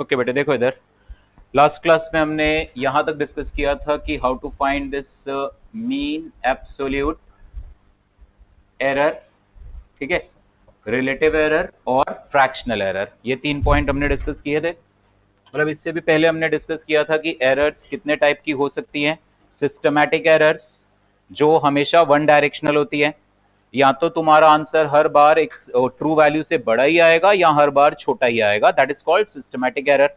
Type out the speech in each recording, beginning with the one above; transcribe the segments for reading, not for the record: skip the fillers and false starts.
Okay बेटे देखो इधर, लास्ट क्लास में हमने यहां तक डिस्कस किया था कि how to find this mean absolute error, ठीक है, रिलेटिव एरर और फ्रैक्शनल एरर, ये 3 पॉइंट हमने डिस्कस किए थे। मतलब इससे भी पहले हमने डिस्कस किया था कि एरर्स कितने टाइप की हो सकती हैं। सिस्टमैटिक एरर्स जो हमेशा वन डायरेक्शनल होती है, या तो तुम्हारा आंसर हर बार एक ट्रू वैल्यू से बड़ा ही आएगा या हर बार छोटा ही आएगा, that is called systematic error.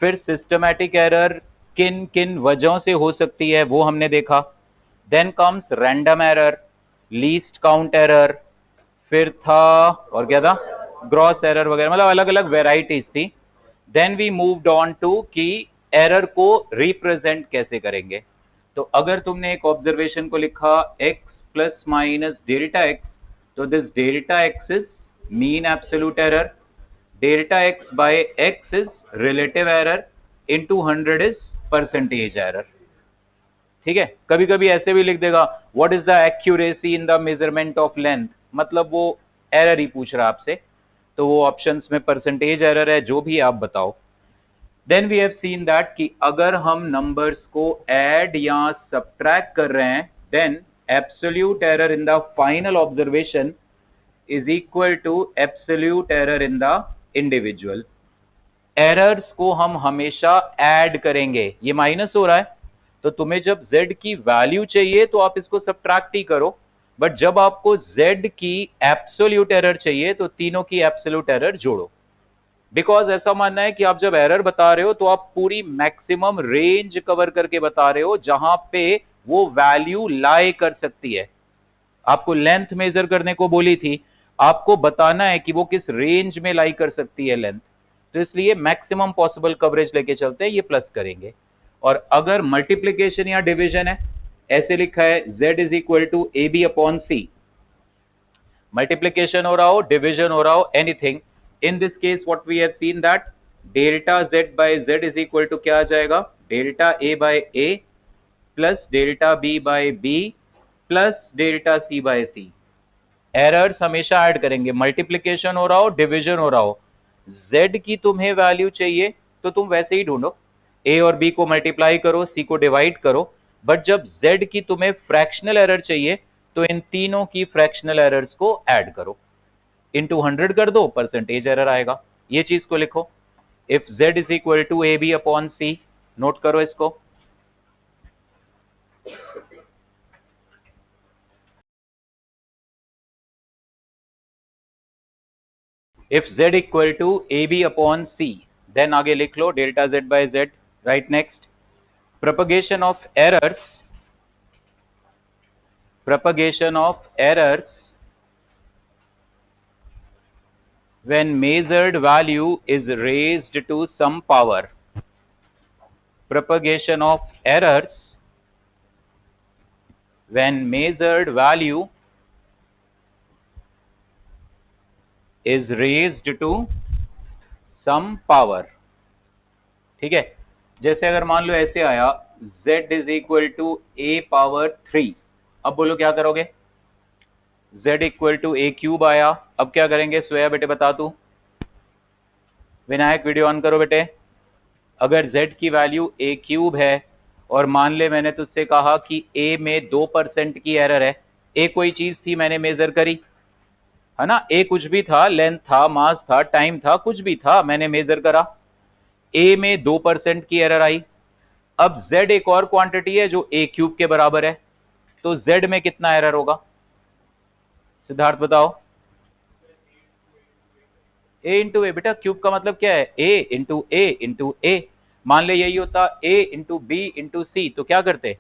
फिर सिस्टमैटिक एरर किन किन वजहों से हो सकती है वो हमने देखा। Then comes random error, least count error, फिर था और क्या था, ग्रॉस एरर वगैरह, मतलब अलग अलग वेराइटीज थी। Then we moved on to कि एरर को रिप्रेजेंट कैसे करेंगे। तो अगर तुमने एक ऑब्जर्वेशन को लिखा x plus minus delta x, तो this delta x is mean absolute error, delta x by x is relative error, into 100 is percentage error. ठीक है, कभी कभी ऐसे भी लिख देगा what is the accuracy in the measurement of length, मतलब वो एरर ही पूछ रहा आपसे, तो वो ऑप्शंस में परसेंटेज एरर है, जो भी आप बताओ। Then we have seen that कि अगर हम नंबर्स को ऐड या सब्ट्रैक्ट कर रहे हैं, then absolute error in the final observation is equal to absolute error in the individual. Errors को हम हमेशा ऐड करेंगे, ये माइनस हो रहा है तो तुम्हें जब z की वैल्यू चाहिए तो आप इसको सब्ट्रैक्ट ही करो, बट जब आपको z की एब्सोल्यूट एरर चाहिए तो तीनों की एब्सोल्यूट एरर जोड़ो। बिकॉज ऐसा मानना है कि आप जब एरर बता रहे हो तो आप पूरी मैक्सिमम रेंज कवर करके बता रहे हो जहां पे वो वैल्यू लाई कर सकती है। आपको लेंथ मेजर करने को बोली थी, आपको बताना है कि वो किस रेंज में लाई कर सकती है लेंथ, तो इसलिए मैक्सिमम पॉसिबल कवरेज लेके चलते हैं, ये प्लस करेंगे। और अगर मल्टीप्लीकेशन या डिवीजन है, ऐसे लिखा है z is equal to a b upon c, multiplication हो रहा हो, डिवीजन हो रहा हो, anything, in this case what we have seen that delta z by z is equal to क्या आ जाएगा, delta a by a plus delta b by b plus delta c by c। Errors हमेशा add करेंगे, multiplication हो रहा हो, division हो रहा हो, z की तुम्हें वैल्यू चाहिए तो तुम वैसे ही ढूंढो, a और b को मल्टीप्लाई करो, c को डिवाइड करो, बट जब z की तुम्हें फ्रैक्शनल एरर चाहिए तो इन तीनों की फ्रैक्शनल एरर्स को ऐड करो, इनटू 100 कर दो, परसेंटेज एरर आएगा। ये चीज को लिखो, if z is equal to a b upon c, note करो इसको, if z equal to ab upon c, then आगे लिख लो delta z by z। Right, next, propagation of errors, propagation of errors when measured value is raised to some power, propagation of errors when measured value is raised to some power। ठीक है, जैसे अगर मान लो ऐसे आया z is equal to a power 3, अब बोलो क्या करोगे, z equal to a cube आया, अब क्या करेंगे सोया बेटे बता तू, विनायक वीडियो ऑन करो बेटे। अगर z की वैल्यू a क्यूब है और मान ले मैंने तुझसे कहा कि a में 2% की एरर है, a कोई चीज थी मैंने मेजर करी है ना, a कुछ भी था, लेंथ था, मास था, टाइम था, कुछ भी था, मैंने मेजर करा, a में 2% की एरर आई। अब z एक और क्वांटिटी है जो a क्यूब के बराबर है, तो z में कितना एरर होगा, सिद्धार्थ बताओ। a इंटू ए, बेटा क्यूब का मतलब क्या है, a into a into a. मान ले यही होता a into b into c, तो क्या करते,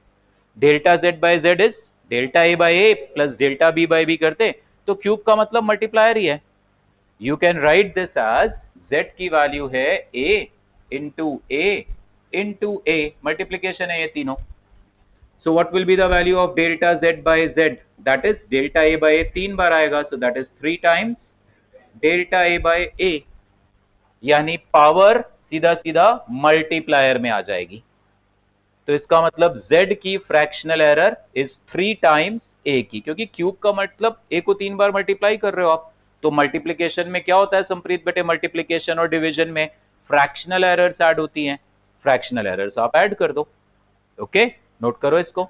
delta z by z is delta a by a plus delta b by b करते, तो क्यूब का मतलब मल्टीप्लायर ही है। You can write this as z की वैल्यू है a इंटू a, मल्टीप्लीकेशन है ये तीनों। So what will be the value of delta z by z? That is delta a by a 3 बार आएगा, so that is 3 times delta a by a, यानी power सीधा सीधा multiplier में आ जाएगी। तो इसका मतलब z की fractional error is 3 times a की, क्योंकि क्यूब का मतलब a को 3 बार मल्टीप्लाई कर रहे हो आप, तो मल्टीप्लीकेशन में क्या होता है संप्रीत बेटे, मल्टीप्लीकेशन और डिवीजन में फ्रैक्शनल एरर्स ऐड होती हैं, फ्रैक्शनल एरर्स आप ऐड कर दो। ओके, नोट करो इसको।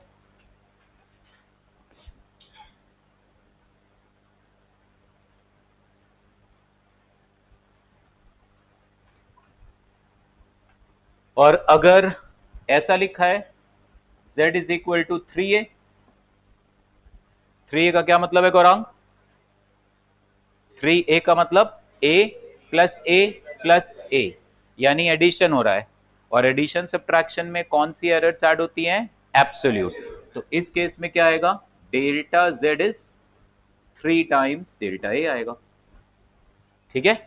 और अगर ऐसा लिखा है z is equal to 3a, 3a का क्या मतलब है गौरांग? 3a का मतलब a प्लस a, यानी एडिशन हो रहा है। और एडिशन सब्ट्रैक्शन में कौन सी एरर्स ऐड होती हैं? एब्सोल्यूट। तो इस केस में क्या आएगा? Delta z is 3 times delta a आएगा। ठीक है,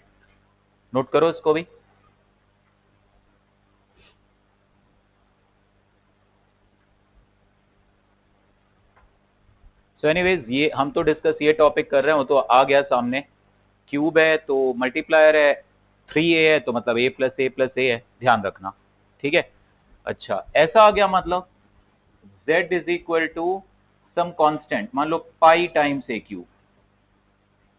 नोट करो इसको भी। सो एनीवेज ये हम तो डिस्कस ये टॉपिक कर रहे हैं, वो तो आ गया सामने। क्यूब है तो मल्टीप्लायर है, 3a है तो मतलब a है, ध्यान रखना। ठीक है, अच्छा ऐसा आ गया मतलब z is equal to some constant, मान लो पाई टाइम्स a क्यूब।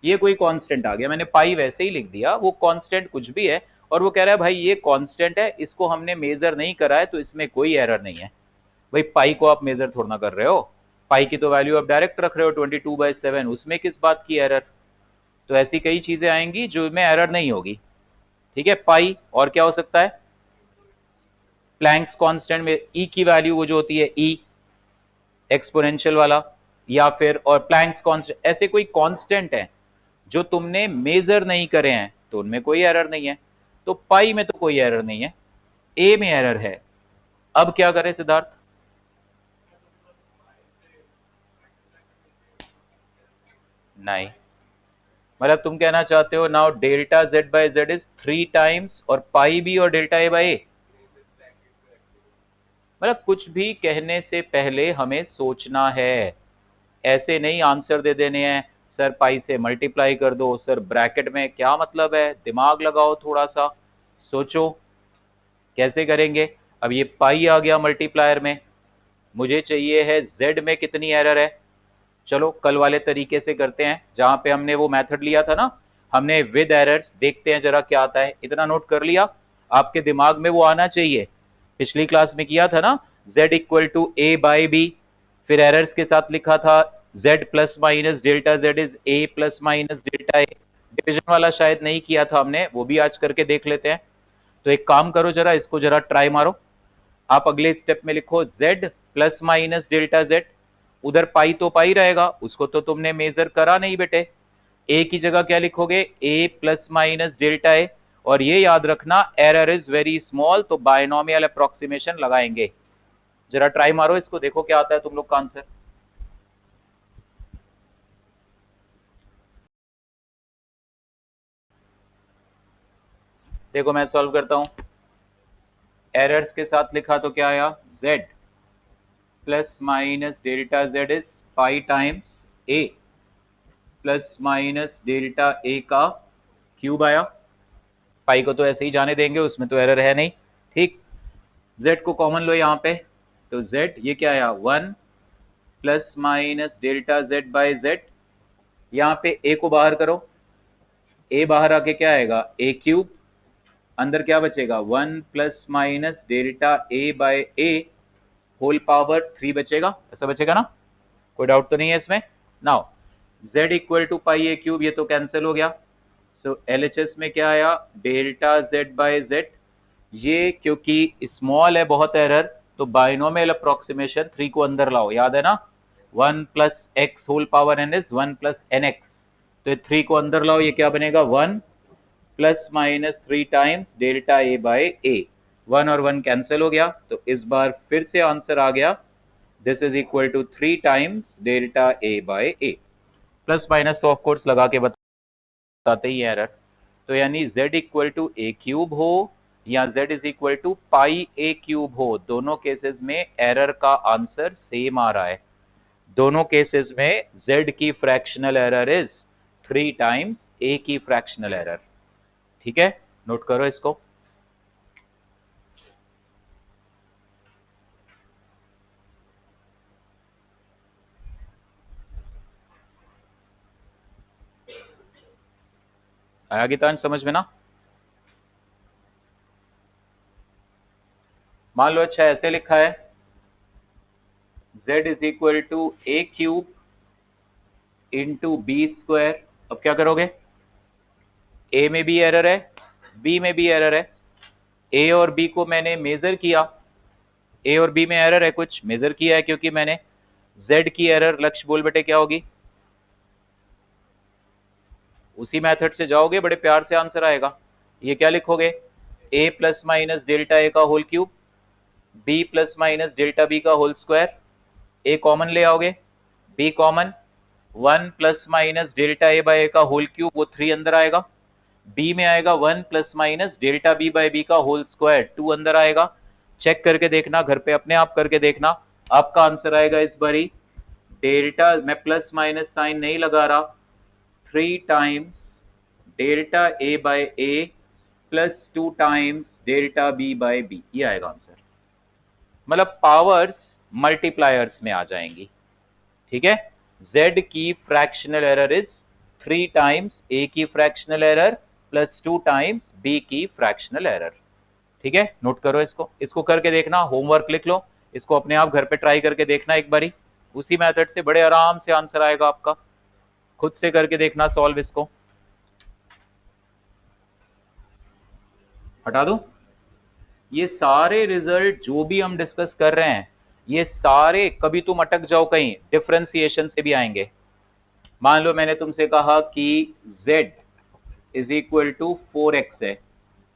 ये कोई कांस्टेंट आ गया, मैंने पाई वैसे ही लिख दिया, वो कांस्टेंट कुछ भी है। और वो कह रहा है भाई ये कांस्टेंट है, इसको हमने मेजर नहीं करा है तो इसमें कोई एरर नहीं है। भाई पाई को आप मेजर थोड़ा ना कर रहे हो, पाई की तो वैल्यू आप डायरेक्ट रख रहे हो 22/7, उसमें किस बात की एरर? तो ऐसी कई चीजें आएंगी जो में एरर नहीं होगी। ठीक है, पाई और क्या हो सकता है? प्लैंक्स कांस्टेंट में ई की वैल्यू वो जो होती है ई एक्सपोनेंशियल वाला, या फिर और प्लैंक्स कांस्टेंट, ऐसे कोई कांस्टेंट है जो तुमने मेजर नहीं करे हैं तो उनमें कोई एरर नहीं है। तो पाई में तो कोई एरर नहीं है, ए में एरर है। अब क्या करें सिद्धार्थ? नहीं, मतलब तुम कहना चाहते हो now delta Z by Z is 3 times और पाई भी और डेल्टा ए बाई ए। मतलब कुछ भी कहने से पहले हमें सोचना है, ऐसे नहीं आंसर दे देने हैं। सर पाई से मल्टीप्लाई कर दो, सर ब्रैकेट में क्या मतलब है? दिमाग लगाओ थोड़ा सा, सोचो कैसे करेंगे। अब ये पाई आ गया मल्टीप्लायर में, मुझे चाहिए है जेड में कितनी एरर है। चलो कल वाले तरीके से करते हैं जहां पे हमने वो मेथड लिया था ना, हमने विद एरर्स, देखते हैं जरा क्या आता है। इतना नोट कर लिया, आपके दिमाग में वो आना चाहिए। पिछली क्लास में किया था ना, z equal to a by b, फिर एरर्स के साथ लिखा था z plus minus delta z is a plus minus delta a. Division वाला शायद नहीं किया था हमने, वो भी आज करके देख लेते हैं। तो एक काम करो, जरा इसको जरा ट्राई मारो। आप अगले स्टेप में लिखो z plus minus delta z, उधर पाई तो पाई रहेगा, उसको तो तुमने मेजर करा नहीं बेटे। ए की जगह क्या लिखोगे? ए प्लस माइनस डेल्टा ए। और ये याद रखना एरर इज वेरी स्मॉल, तो बायनोमियल अप्रोक्सीमेशन लगाएंगे। जरा ट्राई मारो इसको, देखो क्या आता है तुम लोग का आंसर। देखो मैं सॉल्व करता हूं। एरर्स के साथ लिखा तो क्या आया? z plus minus delta z is pi times a plus minus delta a का क्यूब आया। पाई को तो ऐसे ही जाने देंगे, उसमें तो एरर है नहीं। ठीक, z को कॉमन लो यहाँ पे, तो z ये क्या आया? 1 plus minus delta z by Z. यहाँ पे a को बाहर करो, a बाहर आके क्या आएगा? a क्यूब, अंदर क्या बचेगा? 1 plus minus delta a by a whole power 3 बचेगा, ऐसा बचेगा ना? कोई डाउट तो नहीं है इसमें? Now z equal to pi a cube, ये तो कैंसिल हो गया। सो एलएचएस में क्या आया? Delta z by Z. ये क्योंकि स्मॉल है बहुत एरर, तो बाइनोमियल अप्रोक्सीमेशन 3 को अंदर लाओ, याद है ना? 1 plus x whole power n is 1 plus n x. तो 3 को अंदर लाओ, ये क्या बनेगा? 1 plus minus 3 times delta A by A. 1 और 1 कैंसिल हो गया, तो इस बार फिर से आंसर आ गया, this is equal to 3 times delta A by a. Plus minus तो ऑफ कोर्स लगा के बताते ही एरर। तो यानी z equal to a cube हो या z is equal to pi a cube हो, दोनों केसेस में एरर का आंसर सेम आ रहा है। दोनों केसेस में z की fractional error is 3 times a की फ्रैक्शनल एरर। ठीक है, नोट करो इसको। आया गीतांश समझ में ना? मान लो अच्छा ऐसे लिखा है z is equal to a cube into b square. अब क्या करोगे, ए में भी एरर है, बी में भी एरर है। ए और बी को मैंने मेजर किया, ए और बी में एरर है, कुछ मेजर किया है क्योंकि मैंने z की एरर। लक्ष्य बोल बेटे क्या होगी, उसी मेथड से जाओगे, बड़े प्यार से आंसर आएगा। ये क्या लिखोगे, a plus minus delta A का whole cube, b plus minus delta B का होल स्क्वायर। a कॉमन ले आओगे, b common, 1 plus minus delta A by A का होल क्यूब, वो 3 अंदर आएगा। b में आएगा 1 plus minus delta b by b का होल स्क्वायर, 2 अंदर आएगा। चेक करके देखना, घर पे अपने आप करके देखना, आपका आंसर आएगा इस बारी डेल्टा, मैं प्लस माइनस साइन नहीं लगा रहा, 3 times delta A by a plus 2 times delta b by b, ये आएगा आंसर। मतलब पावर्स मल्टीप्लायर्स में आ जाएंगी, ठीक है। z की fractional error is 3 times a की fractional error plus 2 times b की फ्रैक्शनल एरर, ठीक है। नोट करो इसको, इसको करके देखना, होमवर्क लिख लो, इसको अपने आप घर पे ट्राई करके देखना एक बारी, उसी मेथड से बड़े आराम से आंसर आएगा आपका। खुद से करके देखना सॉल्व इसको। हटा दो, ये सारे रिजल्ट जो भी हम डिस्कस कर रहे हैं, ये सारे, कभी तुम अटक जाओ कहीं, डिफरेंशिएशन से भी आएंगे। मान लो मैंने तुमसे कहा कि z is equal to 4x है,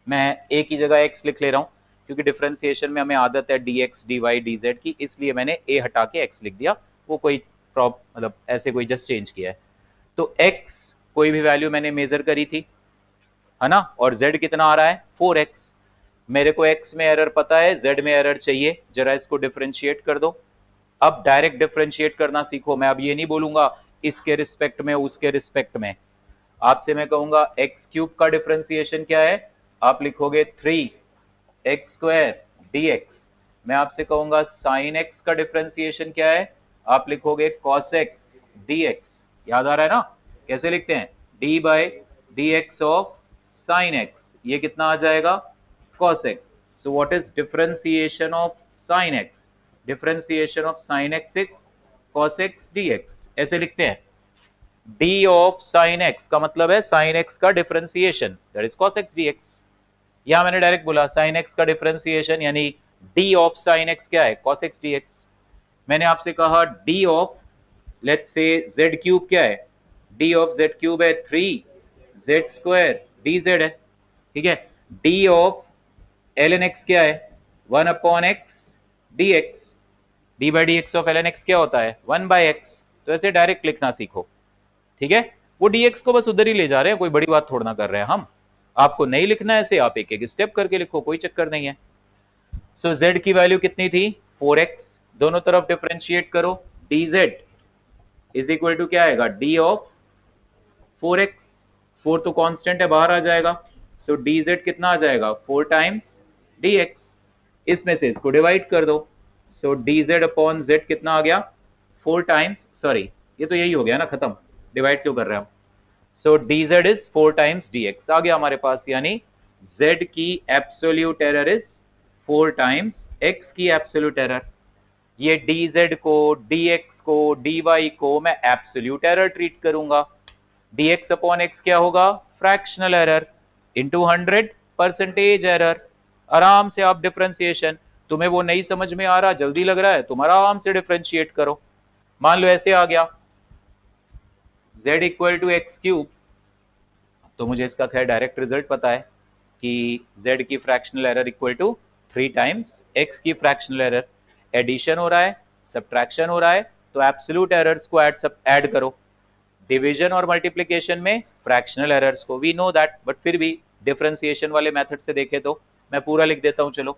मैं a की जगह x लिख ले रहा हूं क्योंकि डिफरेंशिएशन में हमें आदत है dx dy dz की, इसलिए मैंने a हटा के x लिख दिया। वो कोई मतलब ऐसे कोई जस्ट चेंज किया है। तो x कोई भी वैल्यू मैंने मेजर करी थी, है ना, और z कितना आ रहा है 4x। मेरे को x में एरर पता है, z में एरर चाहिए, जरा इसको डिफरेंशिएट कर दो। अब डायरेक्ट डिफरेंशिएट करना सीखो, मैं अब ये नहीं बोलूंगा इसके रिस्पेक्ट में उसके रिस्पेक्ट में। आपसे मैं कहूंगा एक्स क्यूब का डिफरेंशिएशन क्या है, आप लिखोगे 3x स्क्वायर dx। मैं आपसे कहूंगा साइन x का डिफरेंशिएशन क्या है, आप लिखोगे cos x dx। याद आ रहा है ना, कैसे लिखते हैं, d by dx of sine x, ये कितना आ जाएगा cos x। So what is differentiation of sine x, differentiation of sine x is cos x dx, ऐसे लिखते हैं। d ऑफ साइन x का मतलब है साइन x का differentiation, that is cos x dx। यहां मैंने डायरेक्ट बोला साइन x का डिफरेंशिएशन यानी d ऑफ साइन x क्या है, cos x dx। मैंने आपसे कहा d of let's say z cube क्या है, d ऑफ z क्यूब है 3z स्क्वायर dz है, ठीक है। d ऑफ ln x क्या है, 1 upon x dx, d by dx of ln x क्या होता है 1 बाई x। तो ऐसे डायरेक्ट लिखना सीखो, ठीक है। वो dx को बस उधर ही ले जा रहे हैं, कोई बड़ी बात थोड़ा ना कर रहे हैं हम। आपको नहीं लिखना है ऐसे, आप एक एक स्टेप करके लिखो, कोई चक्कर नहीं है। सो z की वैल्यू कितनी थी 4x, दोनों तरफ डिफरेंशिएट करो, dz इज इक्वल टू क्या आएगा, d ऑफ 4x, 4 तो कांस्टेंट है, बाहर आ जाएगा। सो dz कितना आ जाएगा 4 टाइम्स dx, इसमें से इसको डिवाइड कर दो। सो dz अपॉन z कितना आ गया 4 टाइम्स, सॉरी ये तो यही हो गया ना, खत्म, डिवाइड क्यों कर रहे हैं हम। सो dz इज 4 टाइम्स dx आ गया हमारे पास, यानी z की absolute error is 4 times x की एब्सोल्यूट एरर। ये dz को, dx को, dy को मैं एब्सोल्यूट एरर ट्रीट करूंगा। dx अपॉन x क्या होगा, फ्रैक्शनल एरर इंटू 100% एरर। आराम से आप डिफरेंशिएशन, तुम्हें वो नहीं समझ में आ रहा, जल्दी लग रहा है, तुम आराम से डिफरेंशिएट करो। मान लो ऐसे आ गया z equal to x cube, तो मुझे इसका खैर डायरेक्ट रिजल्ट पता है कि z की fractional error equal to 3 times x की फ्रैक्शनल एरर। एडिशन हो रहा है, सब्ट्रैक्शन हो रहा है, तो एब्सोल्यूट एरर्स को ऐड करो। डिवीजन और मल्टीप्लिकेशन में फ्रैक्शनल एरर्स को, वी नो दैट, बट फिर भी डिफरेंशिएशन वाले मेथड से देखे तो मैं पूरा लिख देता हूं। चलो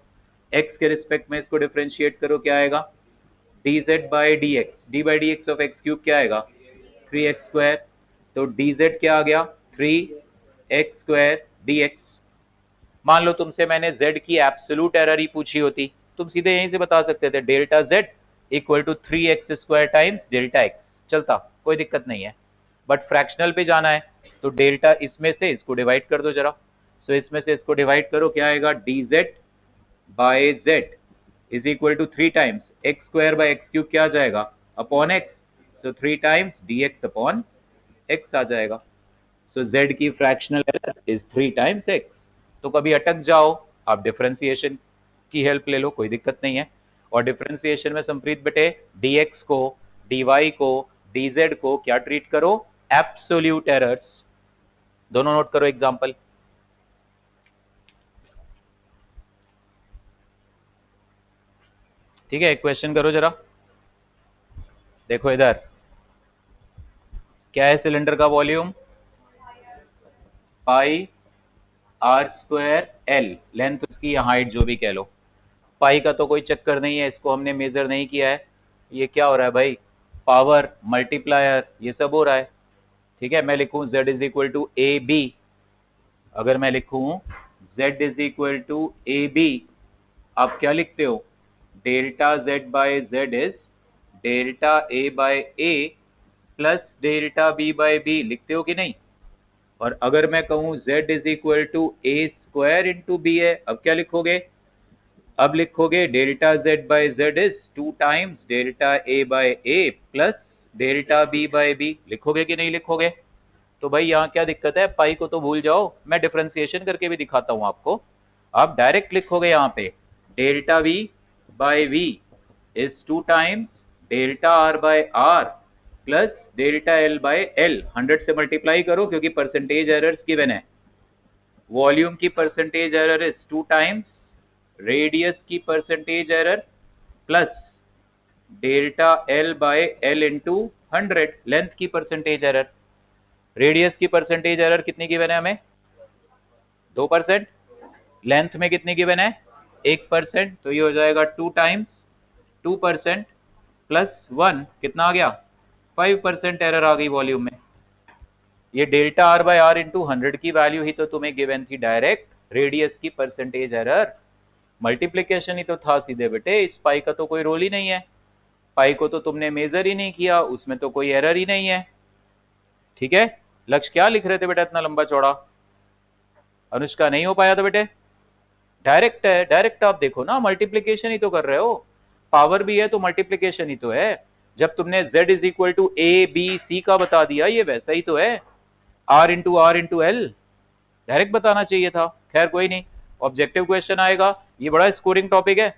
x के रिस्पेक्ट में इसको डिफरेंशिएट करो, क्या आएगा dz by dx, d by dx of x cube क्या आएगा 3x स्क्वायर। तो dz क्या आ गया 3x स्क्वायर dx। मान लो तुमसे मैंने z की एब्सोल्यूट एरर ही पूछी होती, तुम सीधे यहीं से बता सकते थे delta z equal to 3x square times delta x, चलता, कोई दिक्कत नहीं है। बट फ्रैक्शनल पे जाना है तो डेल्टा इसमें से इसको डिवाइड कर दो जरा। सो इसमें से इसको डिवाइड करो, क्या आएगा dz by z, is equal to 3 times x square by x cube क्या आ जाएगा अपॉन एक्स, तो 3 टाइम्स dx अपॉन एक्स आ जाएगा। सो z की fractional error is 3 times x। तो कभी अटक जाओ आप डिफरेंशिएशन की हेल्प ले लो, कोई दिक्कत नहीं है। और डिफरेंशिएशन में संप्रीत बेटे dx को dy को dz को क्या ट्रीट करो एब्सोल्यूट एरर्स। दोनों नोट करो एग्जांपल। ठीक है, एक क्वेश्चन करो जरा, देखो इधर क्या है सिलेंडर का volume pi r square l, length उसकी या हाइट जो भी कह लो। पाई का तो कोई चक्कर नहीं है, इसको हमने मेजर नहीं किया है। ये क्या हो रहा है भाई, पावर मल्टीप्लायर ये सब हो रहा है। ठीक है, मैं लिखूं z is equal to a b, अगर मैं लिखूं z is equal to a b, आप क्या लिखते हो delta z by z is delta a by a plus delta b by b, लिखते हो कि नहीं। और अगर मैं कहूं z is equal to a square into b है, अब क्या लिखोगे, अब लिखोगे delta z by z is 2 times delta a by a plus delta b by b, लिखोगे कि नहीं लिखोगे। तो भाई यहाँ क्या दिक्कत है, पाई को तो भूल जाओ, मैं डिफरेंशिएशन करके भी दिखाता हूँ आपको। आप डायरेक्ट लिखोगे यहाँ पे delta v by v is 2 times delta r by r plus delta l by l। 100 से मल्टीप्लाई करो क्योंकि परसेंटेज एरर्स गिवन है। वॉल्यूम की percentage error is 2 times radius की percentage error plus delta l by l into 100 length की percentage error. Radius की percentage error कितनी given है हमें 2%, लेंथ में कितनी गिवन है 1%, तो ये हो जाएगा 2 टाइम्स 2% प्लस 1 कितना आ गया 5% एरर आ गई वॉल्यूम में। ये delta r by r into 100 की वैल्यू ही तो तुम्हें गिवन थी डायरेक्ट, रेडियस की परसेंटेज एरर। मल्टीप्लिकेशन ही तो था सीधे बेटे, इस पाई का तो कोई रोल ही नहीं है, पाई को तो तुमने मेजर ही नहीं किया, उसमें तो कोई एरर ही नहीं है। ठीक है, लक्ष्य क्या लिख रहे थे बेटा इतना लंबा चौड़ा, अनुष्का नहीं हो पाया था बेटे, डायरेक्ट है, डायरेक्ट आप देखो ना, मल्टीप्लिकेशन ही तो कर रहे हो, पावर भी है तो मल्टीप्लिकेशन ही तो है। जब तुमने z is equal to a b c का बता दिया, ये वैसा ही तो है, r इंटू एल, डायरेक्ट बताना चाहिए था। खैर कोई नहीं, ऑब्जेक्टिव क्वेश्चन आएगा, ये बड़ा स्कोरिंग टॉपिक है।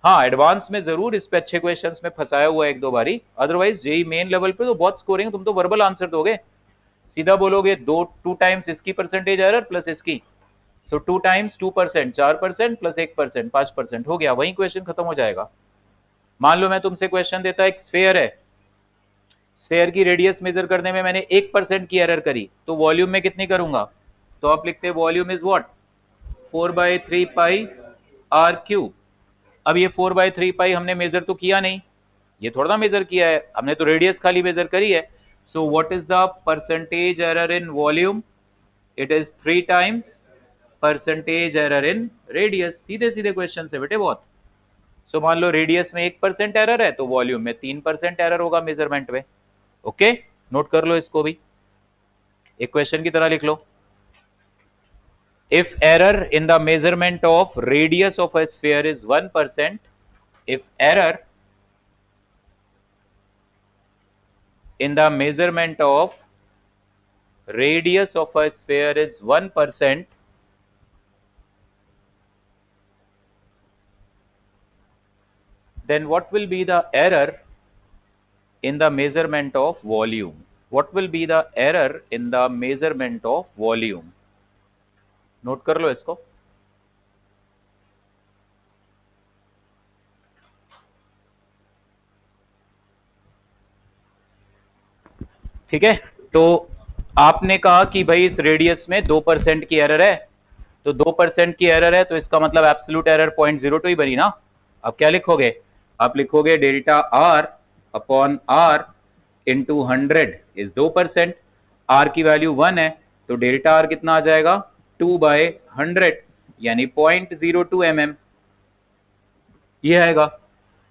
हाँ एडवांस में जरूर इस पे अच्छे क्वेश्चंस में फंसाया हुआ है एक दो बारी, अदरवाइज जेई मेन लेवल पे तो बहुत स्कोरिंग, तुम तो वर्बल आंसर दोगे, सीधा बोलोगे 2 टाइम्स इसकी परसेंटेज एरर प्लस इसकी, सो 2 टाइम्स 2% 4% प्लस 1% 5% हो गया, वही क्वेश्चन खत्म हो जाएगा। मान लो मैं तुमसे क्वेश्चन देता, एक स्फेयर है, स्फेयर की रेडियस मेजर करने में मैंने 1% की एरर करी, तो वॉल्यूम में कितनी करूंगा, तो आप लिखते हैं volume is what 4/3 pi r cube. अब ये 4/3 पाई हमने मेजर तो किया नहीं, ये थोड़ा ना मेजर किया है, हमने तो रेडियस खाली मेजर करी है। सो what is the percentage error in volume, it is 3 times percentage error in radius. सीधे सीधे क्वेश्चन से बेटे बहुत। सो मान लो रेडियस में 1% एरर है तो वॉल्यूम में 3% एरर होगा मेजरमेंट में। ओके, नोट कर लो इसको भी, एक क्वेश्चन की तरह लिख लो। If error in the measurement of radius of a sphere is 1%, if error in the measurement of radius of a sphere is 1%, then what will be the error in the measurement of volume? What will be the error in the measurement of volume? Note कर लो इसको। ठीक है, तो आपने कहा कि भाई इस रेडियस में 2% की एरर है, तो 2% की एरर है तो इसका मतलब एब्सोल्यूट एरर 0.02 ही बनी ना। अब क्या लिखोगे, आप लिखोगे delta r upon r into 100 is 2%, r की वैल्यू 1 है तो डेल्टा आर कितना आ जाएगा 2/100 यानी 0.02 mm ये आएगा।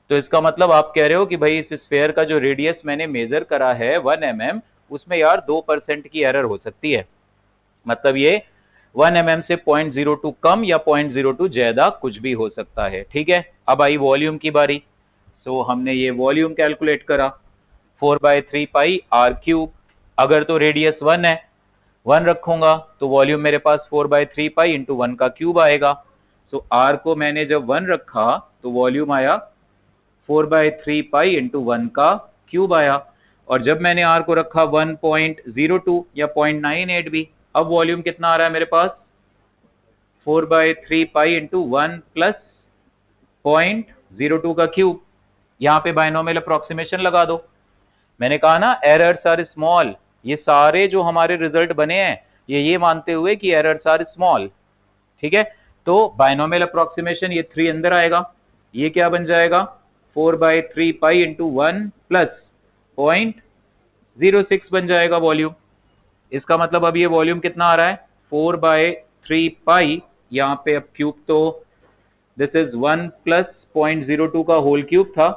तो इसका मतलब आप कह रहे हो कि भाई इस स्फेयर का जो रेडियस मैंने मेजर करा है 1 mm, उसमें यार 2% की एरर हो सकती है। मतलब ये 1 mm से 0.02 कम या 0.02 ज्यादा कुछ भी हो सकता है। ठीक है, अब आई वॉल्यूम की बारी। सो हमने ये वॉल्यूम कैलकुलेट करा 4/3 पाई आर क्यूब। अगर तो रेडियस 1 है, 1 रखूंगा तो वॉल्यूम मेरे पास 4/3 पाई इंटू 1 का क्यूब आएगा। सो आर को मैंने जब 1 रखा तो वॉल्यूम आया 4/3 पाई इंटू 1 का क्यूब आया। और जब मैंने आर को रखा 1.02 या 0.98 भी, अब वॉल्यूम कितना आ रहा है मेरे पास 4/3 पाई इंटू 1 प्लस 0.02 का क्यूब। यहाँ पे बाइनोमियल अप्रोक्सीमेशन लगा दो। मैंने कहा ना एरर्स आर स्मॉल, ये सारे जो हमारे रिजल्ट बने हैं ये मानते हुए कि एरर्स आर स्मॉल। ठीक है, तो बाइनोमियल अप्रोक्सीमेशन ये 3 अंदर आएगा, ये क्या बन जाएगा 4/3 पाई इंटू 1 प्लस 0.06 बन जाएगा वॉल्यूम। इसका मतलब अब ये वॉल्यूम कितना आ रहा है 4/3 पाई, यहाँ पे अब क्यूब तो दिस इज 1 प्लस 0.02 का होल क्यूब था,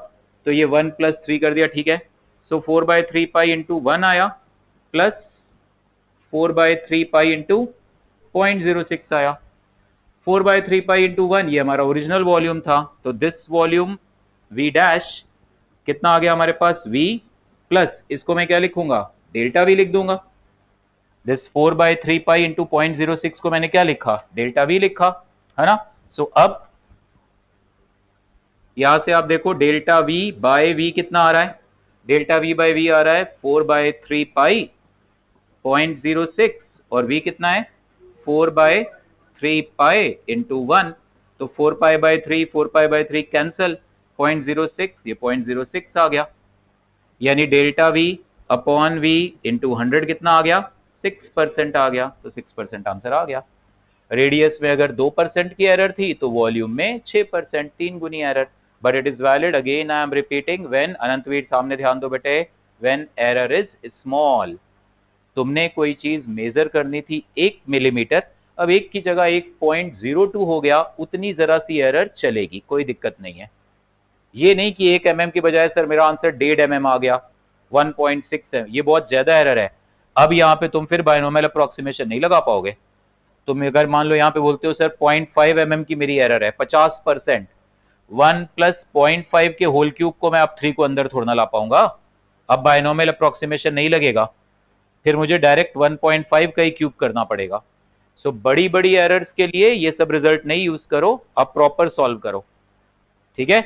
तो ये 1 प्लस 3 कर दिया। ठीक है, सो 4/3 पाई इंटू 1 आया प्लस 4/3 पाई इंटू 0.06 आया। 4/3 पाई इंटू 1 ये हमारा ओरिजिनल वॉल्यूम था, तो दिस वॉल्यूम v डैश कितना आ गया हमारे पास v प्लस, इसको मैं क्या लिखूंगा डेल्टा v लिख दूंगा। दिस 4/3 पाई इंटू 0.06 को मैंने क्या लिखा डेल्टा v लिखा, है ना। सो अब यहां से आप देखो डेल्टा v बाय v कितना आ रहा है, डेल्टा v बाय v आ रहा है 4/3 पाई 0.06 और v कितना है 4/3 पाई इंटू 1, तो 4π/3 4π/3 कैंसल, 0.06 ये 0.06 आ गया, यानी delta v upon v into 100 कितना आ गया 6% आ गया, तो 6% आंसर आ गया। रेडियस में अगर 2% की एरर थी तो वॉल्यूम में 6%, 3 गुनी error. But it is valid, again I am repeating, when Anantveer सामने ध्यान दो बेटे, व्हेन एरर इज स्मॉल। तुमने कोई चीज मेजर करनी थी 1 मिलीमीटर, अब 1 की जगह 1.02 हो गया, उतनी जरा सी एरर चलेगी, कोई दिक्कत नहीं है। ये नहीं कि 1 mm की बजाय सर मेरा आंसर 1.5 mm आ गया 1.6 है, ये बहुत ज्यादा एरर है। अब यहाँ पे तुम फिर बाइनोमियल अप्रोक्सीमेशन नहीं लगा पाओगे। तुम अगर मान लो यहाँ पे बोलते हो सर 0.5 mm की मेरी एरर है 50%, 1 प्लस 0.5 के होल क्यूब को मैं अब 3 को अंदर थोड़ा ना ला पाऊंगा, अब बाइनोमियल अप्रोक्सीमेशन नहीं लगेगा, फिर मुझे डायरेक्ट 1.5 का ही क्यूब करना पड़ेगा। सो बड़ी बड़ी एरर्स के लिए ये सब रिजल्ट नहीं यूज करो, आप प्रॉपर सॉल्व करो। ठीक है,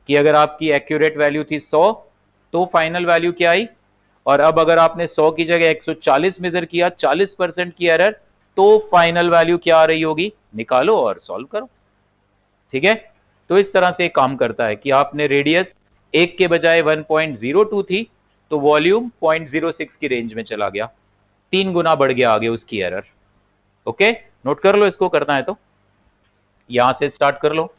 कि अगर आपकी एक्यूरेट वैल्यू थी 100 तो फाइनल वैल्यू क्या आई, और अब अगर आपने 100 की जगह 140 मेजर किया, 40% की एरर, तो फाइनल वैल्यू क्या आ रही होगी, निकालो और सॉल्व करो। ठीक है, तो इस तरह से काम करता है कि आपने रेडियस 1 के बजाय 1.02 थी तो वॉल्यूम 0.06 की रेंज में चला गया, 3 गुना बढ़ गया आगे उसकी एरर। ओके, नोट कर लो, इसको करना है तो यहां से स्टार्ट कर लो।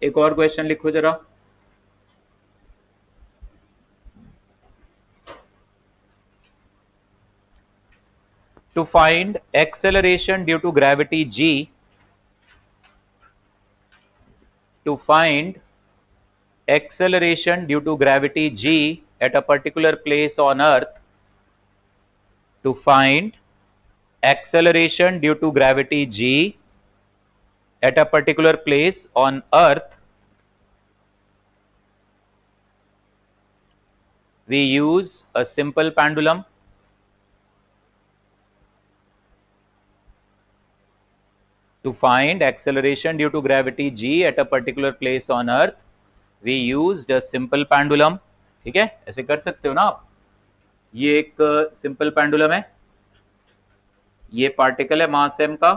एक और क्वेश्चन लिखो जरा। To find acceleration due to gravity g, to find acceleration due to gravity g at a particular place on earth, to find acceleration due to gravity g at a particular place on earth, we use a simple pendulum. To find acceleration due to gravity g at a particular place on earth, we used a simple pendulum. ठीक है, ऐसे कर सकते हो ना आप। ये एक सिंपल पेंडुलम है, ये पार्टिकल है मास m का,